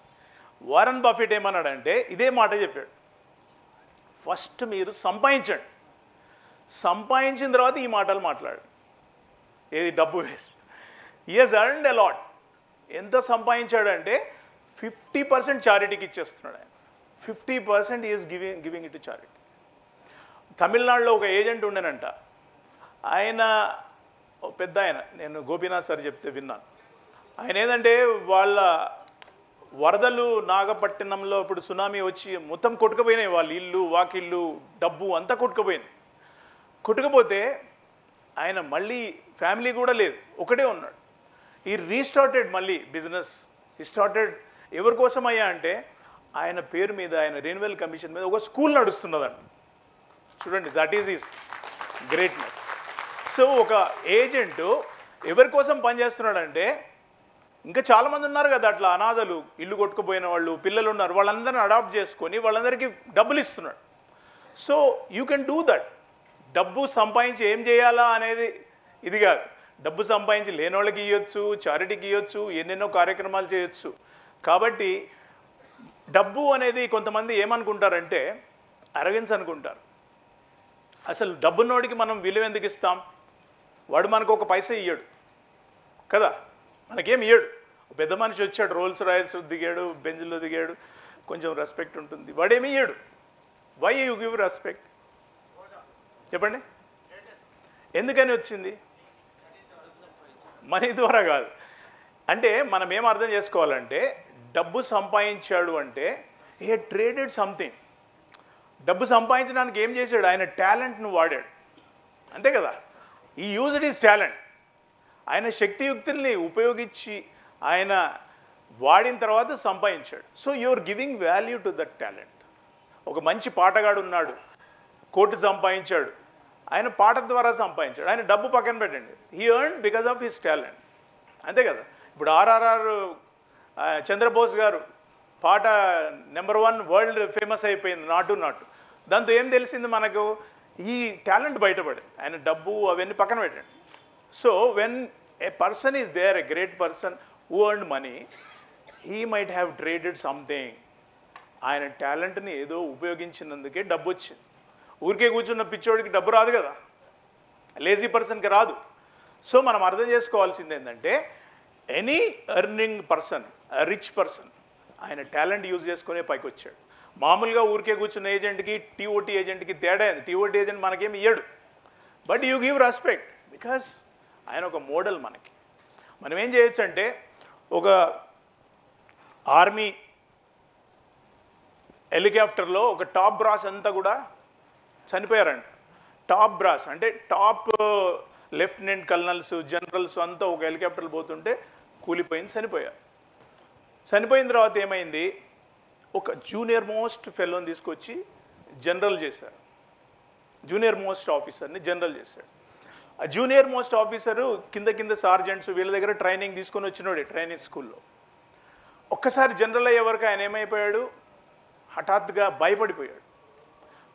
వారన్ బఫెట్ ఏమన్నాడంటే ఇదే మాట చెప్పాడు, ఫస్ట్ మీరు సంపాదించండి, సంపాదించిన తర్వాత ఈ మాటలు మాట్లాడు. ఏది? డబ్బు waste. He has earned a lot. ఎంత సంపాదించాడంటే 50% చారిటీకి ఇచ్చేస్తున్నాడు ఆయన. 50% is giving it to charity. తమిళనాడులో ఒక ఏజెంట్ ఉండేనంట, ఆయన పెద్ద ఆయన, నేను గోపీనాథ్ సార్ చెప్తే విన్నాను. ఆయన ఏంటంటే వాళ్ళ వరదలు నాగపట్టినంలో ఇప్పుడు సునామీ వచ్చి మొత్తం కొట్టుకుపోయినాయి, వాళ్ళ ఇల్లు వాకిళ్ళు డబ్బు అంతా కొట్టుకుపోయింది. కొట్టుకుపోతే ఆయన మళ్ళీ ఫ్యామిలీ కూడా లేదు, ఒకటే ఉన్నాడు. ఈ రీస్టార్టెడ్ మళ్ళీ బిజినెస్ స్టార్టెడ్. ఎవరి కోసం అయ్యా అంటే ఆయన పేరు మీద, ఆయన రెన్యువల్ కమిషన్ మీద ఒక స్కూల్ నడుస్తున్నదండి. చూడండి, that is is greatness. So ఒక ఏజెంటు ఎవరి కోసం పనిచేస్తున్నాడంటే, ఇంకా చాలామంది ఉన్నారు కదా అట్లా అనాథలు, ఇల్లు కొట్టుకుపోయిన వాళ్ళు, పిల్లలు ఉన్నారు, వాళ్ళందరిని అడాప్ట్ చేసుకొని వాళ్ళందరికీ డబ్బులు ఇస్తున్నాడు. So you can do that. డబ్బు సంపాదించి ఏం చేయాలా అనేది ఇది కాదు, డబ్బు సంపాదించి లేనోళ్ళకి ఇవ్వచ్చు, చారిటీకి ఇవ్వచ్చు, ఎన్నెన్నో కార్యక్రమాలు చేయొచ్చు. కాబట్టి డబ్బు అనేది కొంతమంది ఏమనుకుంటారంటే అరగెన్స్ అనుకుంటారు. అసలు డబ్బున్నోడికి మనం విలువ ఎందుకు ఇస్తాం? వాడు మనకు ఒక పైసా ఇయ్యడు కదా, మనకేం ఇయ్యడు. పెద్ద మనిషి వచ్చాడు, రోల్స్ రాయల్స్ దిగాడు, బెంజ్లో దిగాడు, కొంచెం రెస్పెక్ట్ ఉంటుంది. వాడేమి ఇయ్యడు. Why you give respect? చెప్పండి, ఎందుకని వచ్చింది? మనీ ద్వారా కాదు. అంటే మనం ఏం అర్థం చేసుకోవాలంటే డబ్బు సంపాదించాడు అంటే హీ హెడ్ ట్రేడెడ్ సంథింగ్. డబ్బు సంపాదించడానికి ఏం చేశాడు? ఆయన టాలెంట్ను వాడాడు, అంతే కదా. ఈ యూజ్డ్ ఈజ్ టాలెంట్. ఆయన శక్తియుక్తుల్ని ఉపయోగించి ఆయన వాడిన తర్వాత సంపాదించాడు. So you're giving value to that talent. ఒక మంచి పాటగాడు ఉన్నాడు, కోటి సంపాదించాడు, ఆయన పాట ద్వారా సంపాదించాడు. ఆయన డబ్బు పక్కన పెట్టండి, he earn because of his talent, అంతే కదా. ఇప్పుడు ఆర్ఆర్ఆర్ చంద్రబోస్ గారు పాట నెంబర్ 1 వరల్డ్ ఫేమస్ అయిపోయింది, నాటు నాటు. దాంతో ఏం తెలిసింది మనకు? ఈ టాలెంట్ బయటపడింది. ఆయన డబ్బు అవన్నీ పక్కన పెట్టండి. So when a person is there, a great person who earned money, he might have traded something. ఆయన టాలెంట్ని ఏదో ఉపయోగించినందుకే డబ్బు వచ్చింది. ఊరికే కూర్చున్న పిచ్చోడికి డబ్బు రాదు కదా, లేజీ పర్సన్కి రాదు. సో మనం అర్థం చేసుకోవాల్సింది ఏంటంటే any earning person, rich person, ఆయన టాలెంట్ యూజ్ చేసుకునే పైకి వచ్చాడు. మామూలుగా ఊరికే కూర్చున్న ఏజెంట్కి టీఓటీ ఏజెంట్కి తేడా అయింది. టీఓటీ ఏజెంట్ మనకేమి ఇయ్యడు, but you give respect because ఆయన ఒక మోడల్ మనకి. మనం ఏం చేయొచ్చు అంటే ఒక ఆర్మీ హెలికాప్టర్లో ఒక టాప్ బ్రాస్ అంతా కూడా చనిపోయారంట. టాప్ బ్రాస్ అంటే టాప్ లెఫ్టినెంట్ కల్నల్స్, జనరల్స్ అంతా ఒక హెలికాప్టర్లు పోతుంటే కూలిపోయింది, చనిపోయారు. చనిపోయిన తర్వాత ఏమైంది? ఒక జూనియర్ మోస్ట్ ఫెలోని తీసుకొచ్చి జనరల్ చేశారు. జూనియర్ మోస్ట్ ఆఫీసర్ని జనరల్ చేశాడు. ఆ జూనియర్ మోస్ట్ ఆఫీసరు కింద సార్జెంట్స్ వీళ్ళ దగ్గర ట్రైనింగ్ తీసుకొని వచ్చినోడే ట్రైనింగ్ స్కూల్లో. ఒక్కసారి జనరల్ అయ్యే వరకు ఆయన ఏమైపోయాడు? హఠాత్తుగా భయపడిపోయాడు.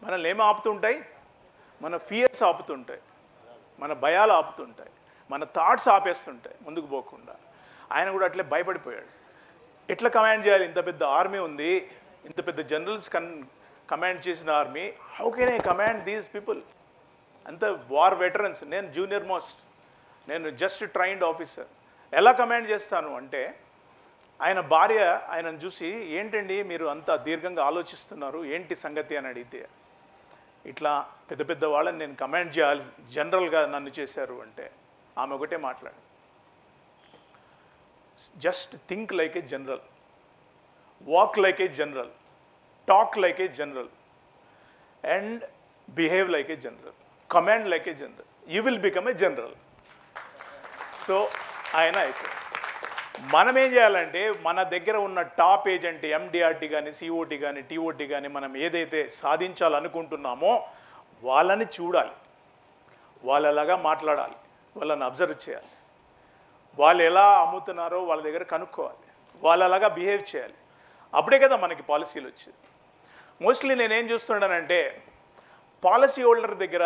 మనల్ని ఏమి ఆపుతుంటాయి? మన ఫియర్స్ ఆపుతుంటాయి, మన భయాలు ఆపుతుంటాయి, మన థాట్స్ ఆపేస్తుంటాయి ముందుకు పోకుండా. ఆయన కూడా అట్లే భయపడిపోయాడు. ఎట్లా కమాండ్ చేయాలి? ఇంత పెద్ద ఆర్మీ ఉంది, ఇంత పెద్ద జనరల్స్ కమాండ్ చేసిన army, how can I command these people? అంత వార్ వెటరన్స్, నేను జూనియర్ మోస్ట్, నేను జస్ట్ ట్రైన్డ్ ఆఫీసర్, ఎలా కమాండ్ చేస్తాను అంటే ఆయన భార్య ఆయనను చూసి, ఏంటండి మీరు అంత దీర్ఘంగా ఆలోచిస్తున్నారు, ఏంటి సంగతి అని అడిగితే, ఇట్లా పెద్ద పెద్ద వాళ్ళని నేను కమాండ్ చేయాలి, జనరల్గా నన్ను చేశారు అంటే ఆమె ఒకటే మాట్లాడు, just think like A general, walk like A general, talk like A general and behave like A general, command like A general, you will become a general. So ఆయన అయిపోయింది. మనం ఏం చేయాలంటే మన దగ్గర ఉన్న టాప్ ఏజెంట్ ఎండిఆర్టీ కానీ, సిఓటీ కానీ, టీఓటీ కానీ, మనం ఏదైతే సాధించాలనుకుంటున్నామో వాళ్ళని చూడాలి, వాళ్ళలాగా మాట్లాడాలి, వాళ్ళని అబ్జర్వ్ చేయాలి, వాళ్ళు ఎలా అమ్ముతున్నారో వాళ్ళ దగ్గర కనుక్కోవాలి, వాళ్ళలాగా బిహేవ్ చేయాలి. అప్పుడే కదా మనకి పాలసీలు వచ్చేది. మోస్ట్లీ నేనేం చూస్తున్నానంటే పాలసీ హోల్డర్ దగ్గర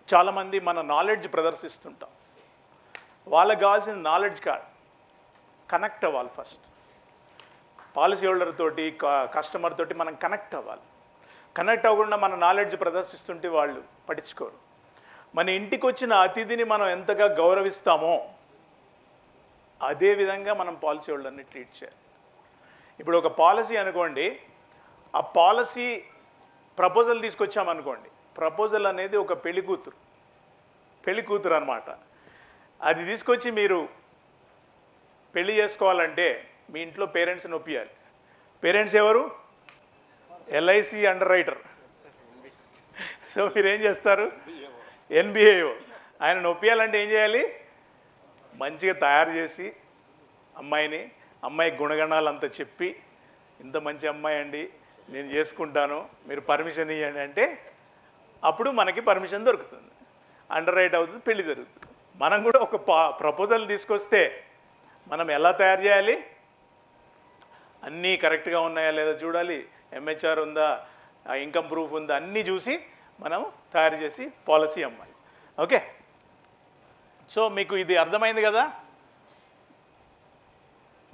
చాలామంది మన నాలెడ్జ్ ప్రదర్శిస్తుంటాం. వాళ్ళకి కావాల్సిన నాలెడ్జ్ కాదు, కనెక్ట్ అవ్వాలి. ఫస్ట్ పాలసీ హోల్డర్ తోటి, కస్టమర్ తోటి మనం కనెక్ట్ అవ్వాలి. కనెక్ట్ అవ్వకుండా మన నాలెడ్జ్ ప్రదర్శిస్తుంటే వాళ్ళు పట్టించుకోరు. మన ఇంటికి వచ్చిన అతిథిని మనం ఎంతగా గౌరవిస్తామో అదేవిధంగా మనం పాలసీ హోల్డర్ని ట్రీట్ చేయాలి. ఇప్పుడు ఒక పాలసీ అనుకోండి, ఆ పాలసీ ప్రపోజల్ తీసుకొచ్చామనుకోండి, ప్రపోజల్ అనేది ఒక పెళ్లి కూతురు అన్నమాట. అది తీసుకొచ్చి మీరు పెళ్లి చేసుకోవాలంటే మీ ఇంట్లో పేరెంట్స్ని ఒప్పియాలి. పేరెంట్స్ ఎవరు? LIC under writer. సో మీరేం చేస్తారు? ఎన్బిఏఓ. ఆయన ఒప్పియాలంటే ఏం చేయాలి? మంచిగా తయారు చేసి అమ్మాయి గుణగణాలు అంతా చెప్పి, ఇంత మంచి అమ్మాయి అండి, నేను చేసుకుంటాను, మీరు పర్మిషన్ ఇవ్వండి అంటే అప్పుడు మనకి పర్మిషన్ దొరుకుతుంది, అండర్ రైట్ అవుతుంది, పెళ్లి జరుగుతుంది. మనం కూడా ఒక ప్రపోజల్ తీసుకొస్తే మనం ఎలా తయారు చేయాలి? అన్నీ కరెక్ట్గా ఉన్నాయా లేదా చూడాలి, ఎంహెచ్ఆర్ ఉందా, ఇన్కమ్ ప్రూఫ్ ఉందా, అన్నీ చూసి మనం తయారు చేసి పాలసీ అమ్మాలి. ఓకే, సో మీకు ఇది అర్థమైంది కదా.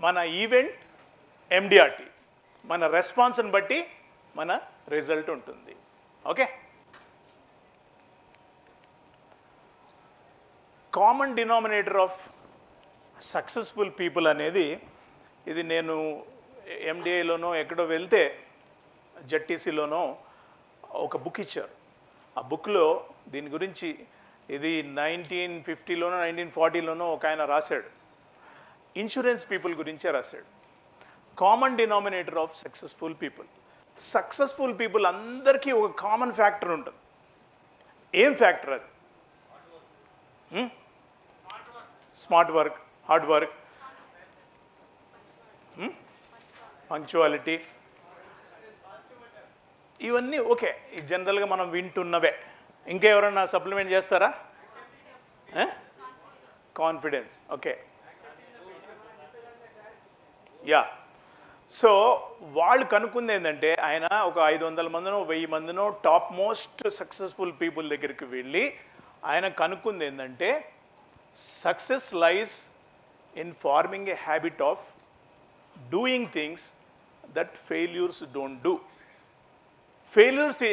మన ఈవెంట్ ఎండిఆర్టీ, మన రెస్పాన్స్ని బట్టి మన రిజల్ట్ ఉంటుంది. Okay, common denominator of successful people అనేది ఇది నేను ఎండిఐలోనో ఎక్కడో వెళ్తే జెడ్టీసీలోనో ఒక బుక్ ఇచ్చారు. ఆ బుక్లో దీని గురించి ఇది 1950లోనో 1940లోనో ఒక ఆయన రాశాడు. ఇన్సూరెన్స్ పీపుల్ గురించే రాశాడు. Common denominator of successful people. Successful people అందరికీ ఒక కామన్ ఫ్యాక్టర్ ఉంటుంది. ఏం ఫ్యాక్టర్ అది? Smart work, hard work, punctuality, ఇవన్నీ ఓకే, ఈ జనరల్గా మనం వింటున్నవే. ఇంకెవరన్నా సప్లిమెంట్ చేస్తారా? Confidence, okay, yeah. సో వాళ్ళు కనుక్కుంది ఏంటంటే, ఆయన ఒక 500 మందినో 1000 మందినో టాప్ మోస్ట్ సక్సెస్ఫుల్ పీపుల్ దగ్గరికి వెళ్ళి ఆయన కనుక్కుంది ఏంటంటే, success lies in farming a habit of doing things that failures don't do. Failures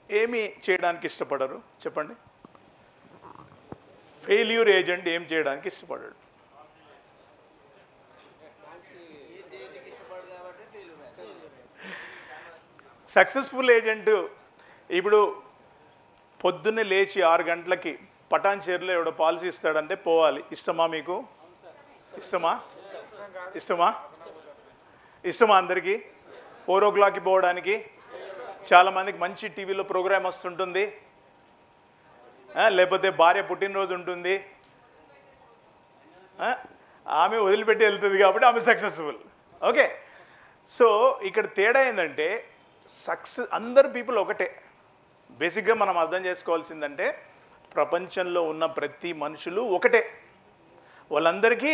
ఏమి చేయడానికి ఇష్టపడరు చెప్పండి? ఫెయిల్యూర్ ఏజెంట్ ఏం చేయడానికి ఇష్టపడాడు? సక్సెస్ఫుల్ ఏజెంట్ ఇప్పుడు పొద్దున్నే లేచి 6 గంటలకి పటాన్ చేరులో ఎవడో పాలసీ ఇస్తాడంటే పోవాలి. ఇష్టమా మీకు? ఇష్టమా? ఇష్టమా? ఇష్టమా అందరికీ? 4 o'clockకి పోవడానికి? చాలామందికి మంచి టీవీలో ప్రోగ్రామ్ వస్తుంటుంది, లేకపోతే భార్య పుట్టినరోజు ఉంటుంది, ఆమె వదిలిపెట్టి వెళ్తుంది కాబట్టి ఆమె సక్సెస్ఫుల్. ఓకే, సో ఇక్కడ తేడా ఏంటంటే అందరు పీపుల్ ఒకటే. బేసిక్గా మనం అర్థం చేసుకోవాల్సిందంటే ప్రపంచంలో ఉన్న ప్రతి మనుషులు ఒకటే. వాళ్ళందరికీ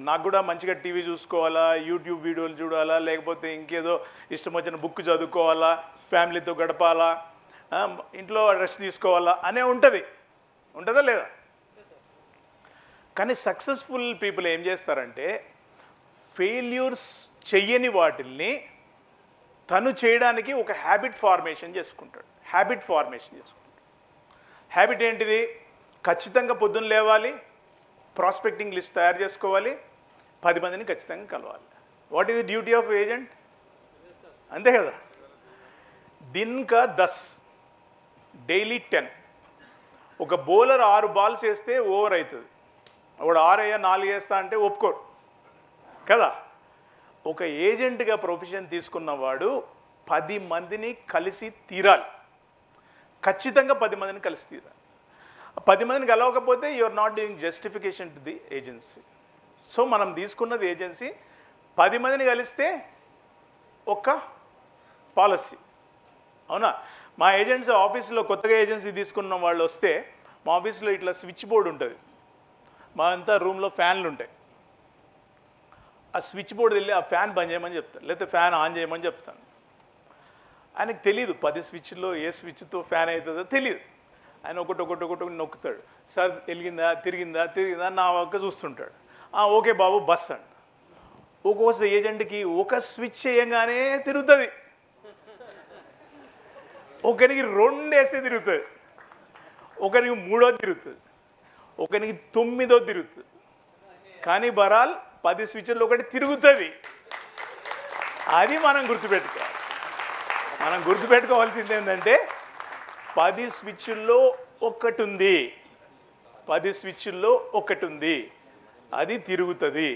నాకు కూడా మంచిగా టీవీ చూసుకోవాలా, యూట్యూబ్ వీడియోలు చూడాలా, లేకపోతే ఇంకేదో ఇష్టం వచ్చిన బుక్ చదువుకోవాలా, ఫ్యామిలీతో గడపాలా, ఇంట్లో రెస్ట్ తీసుకోవాలా అనే ఉంటుంది. ఉంటుందా లేదా? కానీ సక్సెస్ఫుల్ పీపుల్ ఏం చేస్తారంటే ఫెయిల్యూర్స్ చెయ్యని వాటిల్ని తను చేయడానికి ఒక హ్యాబిట్ ఫార్మేషన్ చేసుకుంటాడు. హ్యాబిట్ ఏంటిది? ఖచ్చితంగా పొద్దున్న లేవాలి, ప్రాస్పెక్టింగ్ లిస్ట్ తయారు చేసుకోవాలి, 10 మందిని ఖచ్చితంగా కలవాలి. What is the duty of agent? అంతే కదా. దిన్ కా 10, డైలీ 10. ఒక బౌలర్ 6 balls వేస్తే ఓవర్ అవుతుంది. ఒకడు 6 అయ్యా 4 వేస్తా అంటే ఒప్పుకోడు కదా. ఒక ఏజెంట్గా ప్రొఫెషన్ తీసుకున్నవాడు 10 మందిని కలిసి తీరాలి. ఖచ్చితంగా 10 మందిని కలిసి తీరాలి. 10 మందిని కలవకపోతే you are not doing justification to the agency. So మనం తీసుకున్నది ఏజెన్సీ 10 మందిని కలిస్తే ఒక పాలసీ. అవునా? మా ఏజెన్సీ ఆఫీస్లో కొత్తగా ఏజెన్సీ తీసుకున్న వాళ్ళు వస్తే మా ఆఫీస్లో ఇట్లా స్విచ్ బోర్డు ఉంటుంది. మా అంతా రూమ్లో ఫ్యాన్లు ఉంటాయి. ఆ స్విచ్ బోర్డు వెళ్ళి ఆ ఫ్యాన్ బంద్ చేయమని చెప్తాను, లేకపోతే ఫ్యాన్ ఆన్ చేయమని చెప్తాను. ఆయనకు తెలీదు 10 స్విచ్లో ఏ స్విచ్తో ఫ్యాన్ అవుతుందో తెలియదు. ఆయన ఒకటి నొక్కుతాడు. సార్ వెలిగిందా, తిరిగిందా నా ఒక్క చూస్తుంటాడు. ఓకే బాబు బస్ అండి. ఒక్కోసారి ఏజెంట్కి ఒక స్విచ్ చేయగానే తిరుగుతుంది, ఒకరికి 2 వేస్తే తిరుగుతుంది, ఒకరికి 3వ తిరుగుతుంది, ఒకరికి 9వ తిరుగుతుంది. కానీ బరాల్ 10 స్విచ్ల్లో ఒకటి తిరుగుతుంది. అది మనం గుర్తుపెట్టుకోవాలి. మనం గుర్తుపెట్టుకోవాల్సింది ఏంటంటే 10 స్విచ్ల్లో ఒకటి ఉంది, 10 స్విచ్ల్లో ఒకటి ఉంది, అది తిరుగుతుంది.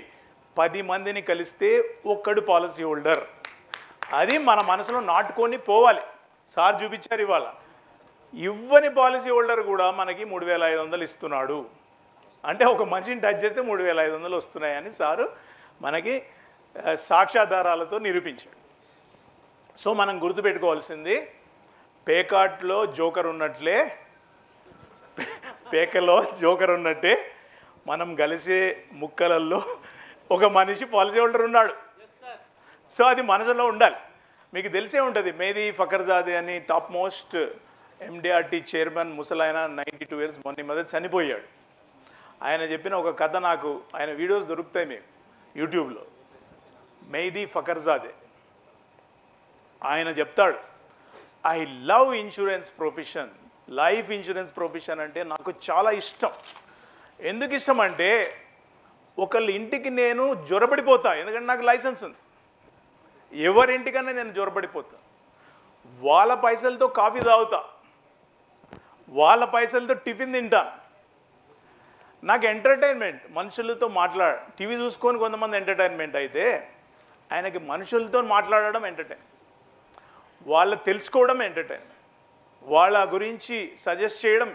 10 మందిని కలిస్తే ఒక్కడు పాలసీ హోల్డర్. అది మన మనసులో నాటుకొని పోవాలి. సార్ చూపించారు ఇవాళ, ఇవ్వని పాలసీ హోల్డర్ కూడా మనకి 3500 ఇస్తున్నాడు అంటే ఒక మనిషిని టచ్ చేస్తే 3500 వస్తున్నాయని సారు మనకి సాక్ష్యాధారాలతో నిరూపించాడు. సో మనం గుర్తుపెట్టుకోవాల్సింది పేకాట్లో జోకర్ ఉన్నట్లే, పేకలో జోకర్ ఉన్నట్టే మనం కలిసే ముక్కలల్లో ఒక మనిషి పాలసీ హోల్డర్ ఉన్నాడు. సో అది మనసులో ఉండాలి. మీకు తెలిసే ఉంటుంది, మేదీ ఫకర్జాదే అని టాప్ మోస్ట్ ఎండిఆర్టీ చైర్మన్ ముసలాయన 92 years మొన్న మధ్య చనిపోయాడు. ఆయన చెప్పిన ఒక కథ నాకు, ఆయన వీడియోస్ దొరుకుతాయి మీకు యూట్యూబ్లో, మెహదీ ఫకర్జాదే. ఆయన చెప్తాడు, I love insurance profession, life insurance profession అంటే నాకు చాలా ఇష్టం. ఎందుకు ఇష్టం అంటే ఒకళ్ళ ఇంటికి నేను జ్వరపడిపోతా, ఎందుకంటే నాకు లైసెన్స్ ఉంది. ఎవరింటికన్నా నేను జ్వరపడిపోతా, వాళ్ళ పైసలతో కాఫీ తాగుతా, వాళ్ళ పైసలతో టిఫిన్ తింటా. నాకు ఎంటర్టైన్మెంట్, మనుషులతో టీవీ చూసుకొని కొంతమంది ఎంటర్టైన్మెంట్ అయితే, ఆయనకి మనుషులతో మాట్లాడడం ఎంటర్టైన్, వాళ్ళ తెలుసుకోవడం ఎంటర్టైన్మెంట్, వాళ్ళ గురించి సజెస్ట్ చేయడం,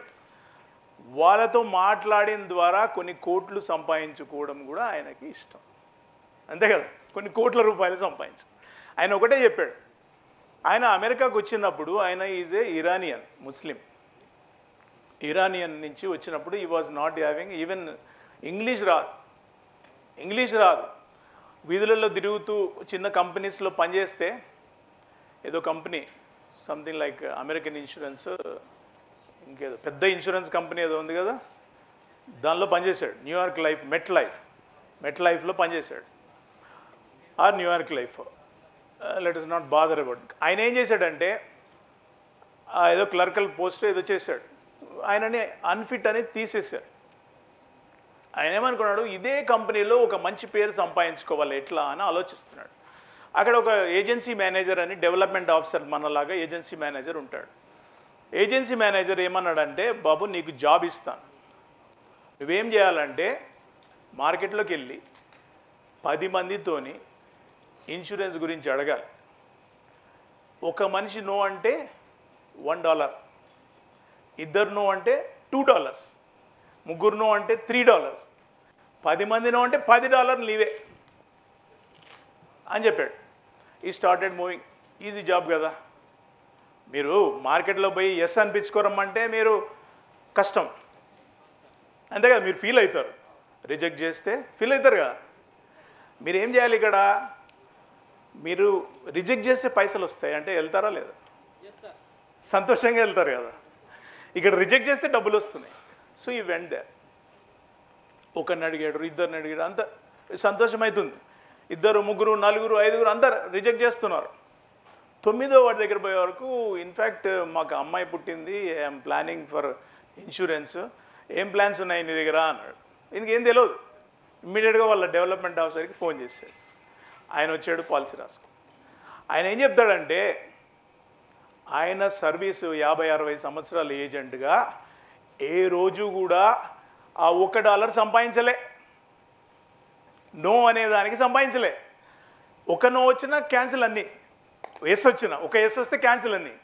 వాళ్ళతో మాట్లాడిన ద్వారా కొన్ని కోట్లు సంపాదించుకోవడం కూడా ఆయనకి ఇష్టం. అంతే కదా, కొన్ని కోట్ల రూపాయలు సంపాదించు. ఆయన ఒకటే చెప్పాడు, ఆయన అమెరికాకు వచ్చినప్పుడు, ఆయన is a Iranian Muslim, Iranian నుంచి వచ్చినప్పుడు ఈ was not having even English రాదు. వీధులలో తిరుగుతూ చిన్న కంపెనీస్లో పనిచేస్తే, ఏదో company something like American insurance, ఇంకేదో పెద్ద ఇన్సూరెన్స్ కంపెనీ ఏదో ఉంది కదా, దానిలో పనిచేశాడు. న్యూయార్క్ లైఫ్, మెట్ లైఫ్లో పనిచేశాడు, or New York life, let us not bother about. ఆయన ఏం చేశాడంటే ఏదో క్లర్కల్ పోస్ట్ ఏదో చేశాడు, ఆయనని అన్ఫిట్ అనేది తీసేశారు. ఆయన ఏమనుకున్నాడు, ఇదే కంపెనీలో ఒక మంచి పేరు సంపాదించుకోవాలి ఎట్లా అని ఆలోచిస్తున్నాడు. అక్కడ ఒక ఏజెన్సీ మేనేజర్ అని, డెవలప్మెంట్ ఆఫీసర్ మనలాగా ఏజెన్సీ మేనేజర్ ఉంటాడు. ఏజెన్సీ మేనేజర్ ఏమన్నాడంటే, బాబు నీకు జాబ్ ఇస్తాను, నువ్వేం చేయాలంటే మార్కెట్లోకి వెళ్ళి 10 మందితోని ఇన్సూరెన్స్ గురించి అడగాలి. ఒక మనిషి నో అంటే $1, ఇద్దరు నో అంటే $2, ముగ్గురు నో అంటే $3, 10 మంది నో అంటే $10 నీవే అని చెప్పాడు. ఈ స్టార్టెడ్ మూవింగ్. ఈజీ జాబ్ కదా, మీరు మార్కెట్లో పోయి ఎస్ అనిపించుకోరమ్మంటే మీరు కష్టం, అంతే కదా, మీరు ఫీల్ అవుతారు, రిజెక్ట్ చేస్తే ఫీల్ అవుతారు కదా. మీరు ఏం చేయాలి, ఇక్కడ మీరు రిజెక్ట్ చేస్తే పైసలు వస్తాయి అంటే వెళ్తారా లేదా, సంతోషంగా వెళ్తారు కదా. ఇక్కడ రిజెక్ట్ చేస్తే డబ్బులు వస్తున్నాయి. సో ఈ వెంట ఒకరిని అడిగాడు, ఇద్దరిని అడిగాడు, అంత సంతోషమవుతుంది. 2, 3, 4, 5 అందరు రిజెక్ట్ చేస్తున్నారు. 9వ వాడి దగ్గర పోయే వరకు, ఇన్ఫ్యాక్ట్ మాకు అమ్మాయి పుట్టింది, ఐఎమ్ ప్లానింగ్ ఫర్ ఇన్సూరెన్స్, ఏం ప్లాన్స్ ఉన్నాయి నీ దగ్గర అన్నాడు. ఈయనకేం తెలియదు. ఇమ్మీడియట్గా వాళ్ళ డెవలప్మెంట్ ఆఫీసర్కి ఫోన్ చేశాడు. ఆయన వచ్చాడు, పాలసీ రాసుకో. ఆయన ఏం చెప్తాడంటే, ఆయన సర్వీసు 50-60 సంవత్సరాల ఏజెంట్గా ఏ రోజు కూడా ఆ $1 సంపాదించలే, నో అనే దానికి సంపాదించలే. ఒక నో వచ్చినా క్యాన్సిల్ అన్నీ, ఎస్ వచ్చినా ఒక ఎస్ వస్తే క్యాన్సిల్ అన్నీ,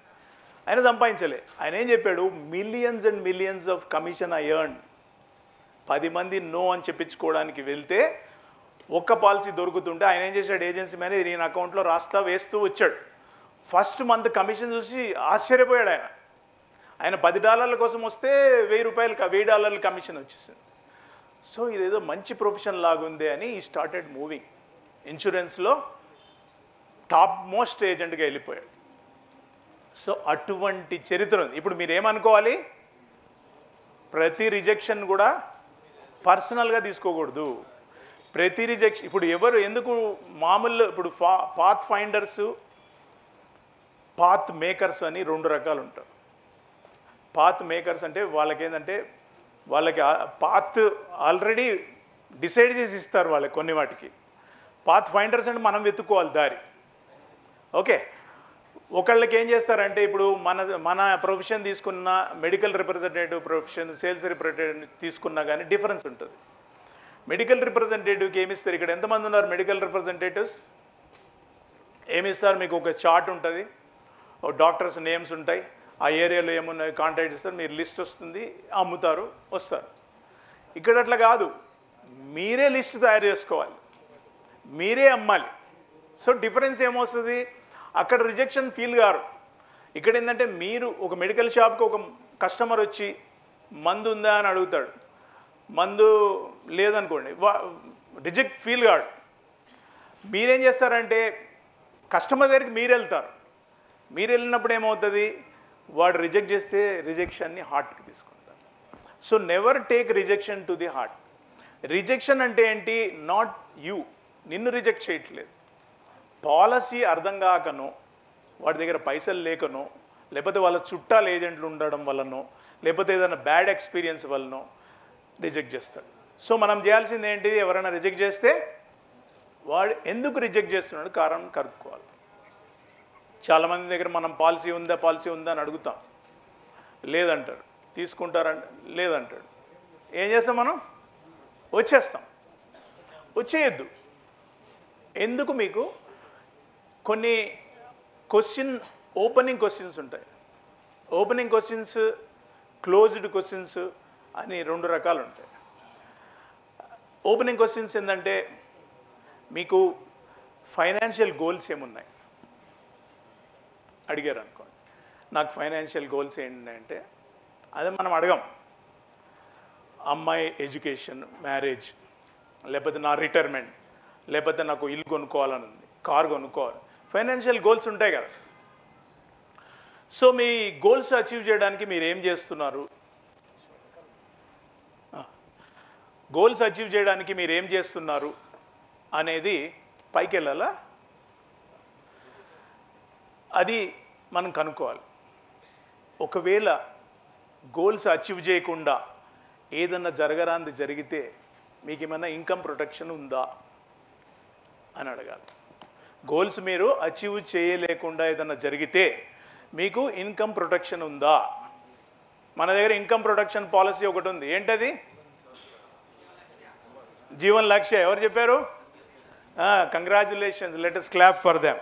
ఆయన సంపాదించలే. ఆయన ఏం చెప్పాడు, millions and millions of commission I earn. 10 మంది నో అని చెప్పించుకోవడానికి వెళ్తే ఒక్క పాలసీ దొరుకుతుంటే ఆయన ఏం చేశాడు, ఏజెన్సీ మేనేజర్ ఈయన అకౌంట్లో వేస్తూ వచ్చాడు. ఫస్ట్ మంత్ కమిషన్ చూసి ఆశ్చర్యపోయాడు ఆయన. ఆయన $10 కోసం వస్తే $1,000 కమిషన్ వచ్చేసింది. సో ఇదేదో మంచి ప్రొఫెషన్ లాగుంది అని ఈ స్టార్టెడ్ మూవింగ్. ఇన్సూరెన్స్లో టాప్ మోస్ట్ ఏజెంట్గా వెళ్ళిపోయాడు. సో అటువంటి చరిత్ర ఉంది. ఇప్పుడు మీరు ఏమనుకోవాలి, ప్రతి రిజెక్షన్ కూడా పర్సనల్గా తీసుకోకూడదు. ప్రతి రిజెక్షన్ ఇప్పుడు ఎందుకు మామూలు, ఇప్పుడు పాత్ ఫైండర్సు, పాత్ మేకర్స్ అని 2 రకాలు ఉంటారు. పాత్ మేకర్స్ అంటే వాళ్ళకి పాత్ ఆల్రెడీ డిసైడ్ చేసి ఇస్తారు వాళ్ళకి కొన్ని వాటికి. పాత్ ఫైండర్స్ అంటే మనం వెతుక్కోవాలి దారి. ఓకే, ఒకళ్ళకి ఏం చేస్తారంటే, ఇప్పుడు మన ప్రొఫెషన్ తీసుకున్న, medical representative profession, sales representative తీసుకున్నా కానీ డిఫరెన్స్ ఉంటుంది. మెడికల్ రిప్రజెంటేటివ్కి ఏమిస్తారు, ఇక్కడ ఎంతమంది ఉన్నారు మెడికల్ రిప్రజెంటేటివ్స్, ఏమిస్తారు, మీకు ఒక చార్ట్ ఉంటుంది, డాక్టర్స్ నేమ్స్ ఉంటాయి, ఆ ఏరియాలో ఏమున్నాయి కాంటాక్ట్ ఇస్తారు, మీరు లిస్ట్ వస్తుంది, అమ్ముతారు, వస్తారు. ఇక్కడ అట్లా కాదు, మీరే లిస్ట్ తయారు చేసుకోవాలి, మీరే అమ్మాలి. సో డిఫరెన్స్ ఏమొస్తుంది, అక్కడ రిజెక్షన్ ఫీల్ గారు. ఇక్కడ ఏంటంటే, మీరు ఒక మెడికల్ షాప్కి ఒక కస్టమర్ వచ్చి మందు ఉందా అని అడుగుతాడు, మందు లేదనుకోండి, రిజెక్ట్ ఫీల్ కాడు. మీరేం చేస్తారంటే, కస్టమర్ దగ్గరికి మీరు వెళ్తారు. మీరు వెళ్ళినప్పుడు ఏమవుతుంది, వాడు రిజెక్ట్ చేస్తే రిజెక్షన్ని హార్ట్కి తీసుకుంటారు. So never take rejection to the heart. Rejection అంటే ఏంటి? నాట్ యూ, నిన్ను రిజెక్ట్ చేయట్లేదు. పాలసీ అర్థం కాకనో, వాడి దగ్గర పైసలు లేకనో, లేకపోతే వాళ్ళ చుట్టాలు ఏజెంట్లు ఉండడం వల్లనో, లేకపోతే ఏదైనా బ్యాడ్ ఎక్స్పీరియన్స్ వల్లనో రిజెక్ట్ చేస్తాడు. సో మనం చేయాల్సింది ఏంటి? ఎవరైనా రిజెక్ట్ చేస్తే వాడు ఎందుకు రిజెక్ట్ చేస్తున్నాడు కారణం కనుక్కోవాలి. చాలామంది దగ్గర మనం పాలసీ ఉందా అని అడుగుతాం, లేదంటారు. తీసుకుంటారంట, లేదంటాడు. ఏం చేస్తాం మనం? వచ్చేస్తాం. వచ్చేయద్దు. ఎందుకు? మీకు కొన్ని ఓపెనింగ్ క్వశ్చన్స్ ఉంటాయి. ఓపెనింగ్ క్వశ్చన్స్, క్లోజ్డ్ క్వశ్చన్స్ అని 2 రకాలు ఉంటాయి. ఓపెనింగ్ క్వశ్చన్స్ ఏంటంటే, మీకు ఫైనాన్షియల్ గోల్స్ ఏమున్నాయి అడిగారు అనుకోండి. నాకు ఫైనాన్షియల్ గోల్స్ ఏంటంటే, అదే మనం అడగం. అమ్మాయి ఎడ్యుకేషన్, మ్యారేజ్, లేకపోతే నా రిటైర్మెంట్, లేకపోతే నాకు ఇల్లు కొనుక్కోవాలని ఉంది, కార్ కొనుక్కోవాలి. ఫైనాన్షియల్ గోల్స్ ఉంటాయి కదా. సో మీ గోల్స్ అచీవ్ చేయడానికి మీరు ఏం చేస్తున్నారు? గోల్స్ అచీవ్ చేయడానికి మీరు ఏం చేస్తున్నారు అనేది పైకి వెళ్ళాలా, అది మనం కనుక్కోవాలి. ఒకవేళ గోల్స్ అచీవ్ చేయకుండా ఏదన్నా జరగరాంది జరిగితే మీకు ఏమైనా ఇన్కమ్ ప్రొటెక్షన్ ఉందా అని అడగాలి. గోల్స్ మీరు అచీవ్ చేయలేకుండా ఏదన్నా జరిగితే మీకు ఇన్కమ్ ప్రొటెక్షన్ ఉందా? మన దగ్గర ఇన్కమ్ ప్రొటెక్షన్ పాలసీ ఒకటి ఉంది. ఏంటది? జీవన్ లక్ష్య. ఎవరు చెప్పారు? Congratulations, let us clap for them.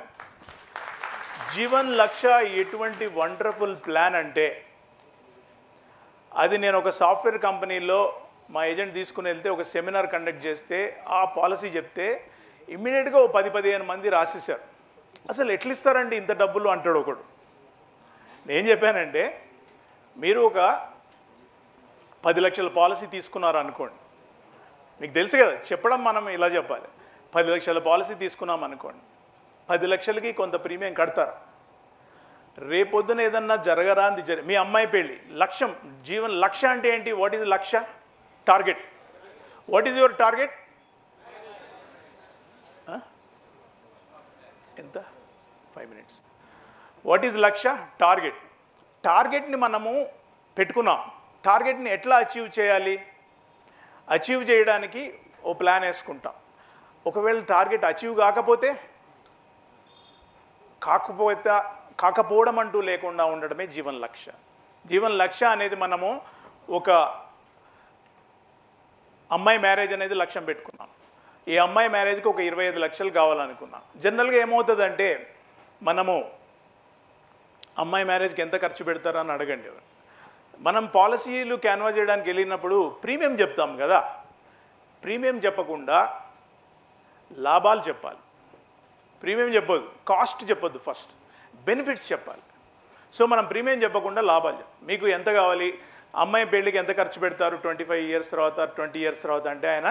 Jeevan లక్ష్య ఎటువంటి వండర్ఫుల్ ప్లాన్ అంటే, అది నేను ఒక సాఫ్ట్వేర్ కంపెనీలో మా ఏజెంట్ తీసుకుని వెళ్తే ఒక సెమినార్ కండక్ట్ చేస్తే ఆ పాలసీ చెప్తే ఇమ్మీడియట్గా 10-15 మంది రాసేసారు. అసలు ఎట్లా ఇస్తారండి ఇంత డబ్బులు అంటాడు ఒకడు. నేను చెప్పానంటే, మీరు ఒక 10 లక్షల పాలసీ తీసుకున్నారు అనుకోండి, మీకు తెలుసు కదా చెప్పడం, మనం ఇలా చెప్పాలి. 10 లక్షల పాలసీ తీసుకున్నాం అనుకోండి, 10 లక్షలకి కొంత ప్రీమియం కడతారు. రేపొద్దున ఏదన్నా జరగరాంది మీ అమ్మాయి పెళ్ళి, లక్ష్యం, జీవన్ లక్ష్య అంటే ఏంటి? వాట్ ఈజ్ లక్ష్య? Target. What is your target? ఎంత? 5 minutes. వాట్ ఈజ్ లక్ష్య? టార్గెట్. టార్గెట్ని మనము పెట్టుకున్నాం. టార్గెట్ని ఎట్లా అచీవ్ చేయాలి? అచీవ్ చేయడానికి ఓ ప్లాన్ వేసుకుంటాం. ఒకవేళ టార్గెట్ అచీవ్ కాకపోవడం అంటూ లేకుండా ఉండడమే జీవన్ లక్ష్య. జీవన్ లక్ష్య అనేది మనము ఒక అమ్మాయి మ్యారేజ్ అనేది లక్ష్యం పెట్టుకున్నాం. ఈ అమ్మాయి మ్యారేజ్కి ఒక 25 లక్షలు కావాలనుకున్నాం. జనరల్గా ఏమవుతుందంటే, మనము అమ్మాయి మ్యారేజ్కి ఎంత ఖర్చు పెడతారా అని అడగండి. మనం పాలసీలు క్యాన్వాస్ చేయడానికి వెళ్ళినప్పుడు ప్రీమియం చెప్తాం కదా, ప్రీమియం చెప్పకుండా లాభాలు చెప్పాలి. ప్రీమియం చెప్పొద్దు, కాస్ట్ చెప్పొద్దు, ఫస్ట్ బెనిఫిట్స్ చెప్పాలి. సో మనం ప్రీమియం చెప్పకుండా లాభాలు మీకు ఎంత కావాలి, అమ్మాయి పెళ్ళికి ఎంత ఖర్చు పెడతారు 25 years తర్వాత 20 years తర్వాత అంటే ఆయన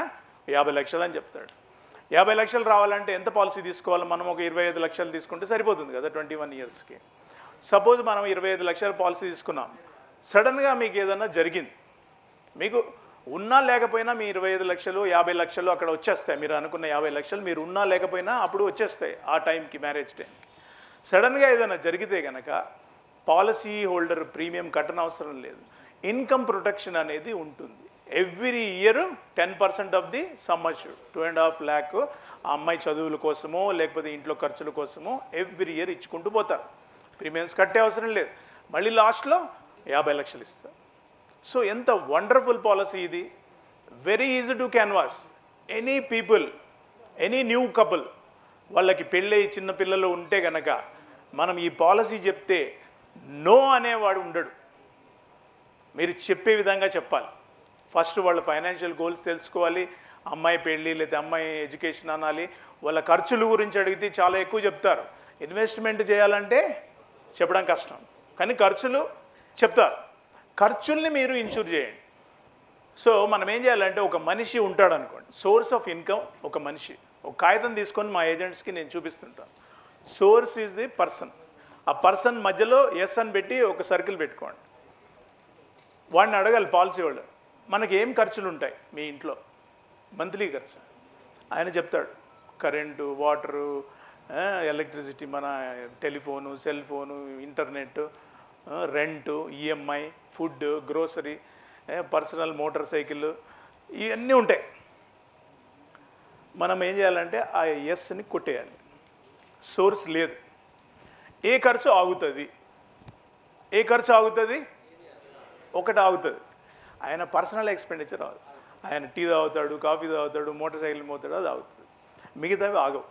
50 లక్షలు అని చెప్తాడు. 50 లక్షలు రావాలంటే ఎంత పాలసీ తీసుకోవాలి? మనం ఒక 25 లక్షలు తీసుకుంటే సరిపోతుంది కదా 21 yearsకి. సపోజ్ మనం 25 లక్షల పాలసీ తీసుకున్నాం, సడన్గా మీకు ఏదన్నా జరిగింది, మీకు ఉన్నా లేకపోయినా మీ 25 లక్షలు 50 లక్షలు అక్కడ వచ్చేస్తాయి. మీరు అనుకున్న 50 లక్షలు మీరు ఉన్నా లేకపోయినా అప్పుడు వచ్చేస్తాయి ఆ టైంకి, మ్యారేజ్ టైంకి. సడన్గా ఏదైనా జరిగితే కనుక పాలసీ హోల్డర్ ప్రీమియం కట్టనవసరం లేదు. ఇన్కమ్ ప్రొటెక్షన్ అనేది ఉంటుంది. Every year 10% of the sum assured, 2.5 lakh ఆ అమ్మాయి చదువుల కోసమో లేకపోతే ఇంట్లో ఖర్చుల కోసమో ఎవ్రీ ఇయర్ ఇచ్చుకుంటూ పోతారు. ప్రీమియమ్స్ కట్టే అవసరం లేదు. మళ్ళీ లాస్ట్లో 50 లక్షలు ఇస్తారు. సో ఎంత వండర్ఫుల్ పాలసీ ఇది. Very easy to canvas. Any people, any new couple, వాళ్ళకి పెళ్ళి చిన్న పిల్లలు ఉంటే కనుక మనం ఈ పాలసీ చెప్తే నో అనేవాడు ఉండడు. మీరు చెప్పే విధంగా చెప్పాలి. ఫస్ట్ వాళ్ళ ఫైనాన్షియల్ గోల్స్ తెలుసుకోవాలి. అమ్మాయి పెళ్ళి లేదా అమ్మాయి ఎడ్యుకేషన్ అనాలి. వాళ్ళ ఖర్చుల గురించి అడిగితే చాలా ఎక్కువ చెప్తారు. ఇన్వెస్ట్మెంట్ చేయాలంటే చెప్పడం కష్టం, కానీ ఖర్చులు చెప్తారు. ఖర్చుల్ని మీరు ఇన్సూర్ చేయండి. సో మనం ఏం చేయాలంటే, ఒక మనిషి ఉంటాడు అనుకోండి, సోర్స్ ఆఫ్ ఇన్కమ్ ఒక మనిషి. ఒక కాగితం తీసుకొని మా ఏజెంట్స్కి నేను చూపిస్తుంటాను. Source is the person. ఆ పర్సన్ మధ్యలో ఎస్ అని పెట్టి ఒక సర్కిల్ పెట్టుకోండి. వాడిని అడగాలి పాలసీ వాళ్ళు, మనకి ఏం ఖర్చులు ఉంటాయి మీ ఇంట్లో మంత్లీ ఖర్చు ఆయన చెప్తాడు. కరెంటు, వాటరు, ఎలక్ట్రిసిటీ, మన telephone, cell phone, internet, rent, EMI, food, grocery, personal motor cycle, ఇవన్నీ ఉంటాయి. మనం ఏం చేయాలంటే ఆ ఎస్ని కొట్టేయాలి. సోర్స్ లేదు. ఏ ఖర్చు ఆగుతుంది? ఏ ఖర్చు ఆగుతుంది? ఒకటి ఆగుతుంది. ఆయన పర్సనల్ ఎక్స్పెండిచర్ ఆగు. ఆయన టీ తాగుతాడు, కాఫీ తాగుతాడు, మోటార్ సైకిల్ మోతాడు, అది ఆగుతుంది. మిగతావి ఆగవు.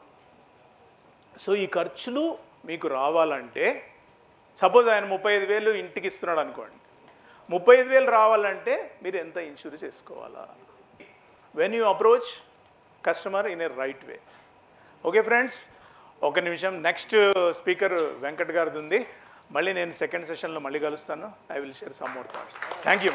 సో ఈ ఖర్చులు మీకు రావాలంటే, సపోజ్ ఆయన 35,000 ఇంటికి ఇస్తున్నాడు అనుకోండి, 35,000 రావాలంటే మీరు ఎంత ఇన్సూరెన్స్ చేసుకోవాలా? When you approach customer in a right way. Okay friends, ఒక నిమిషం. నెక్స్ట్ స్పీకర్ వెంకట్ గారిది ఉంది. మళ్ళీ నేను సెకండ్ సెషన్లో మళ్ళీ కలుస్తాను. I will share some more thoughts. Thank you.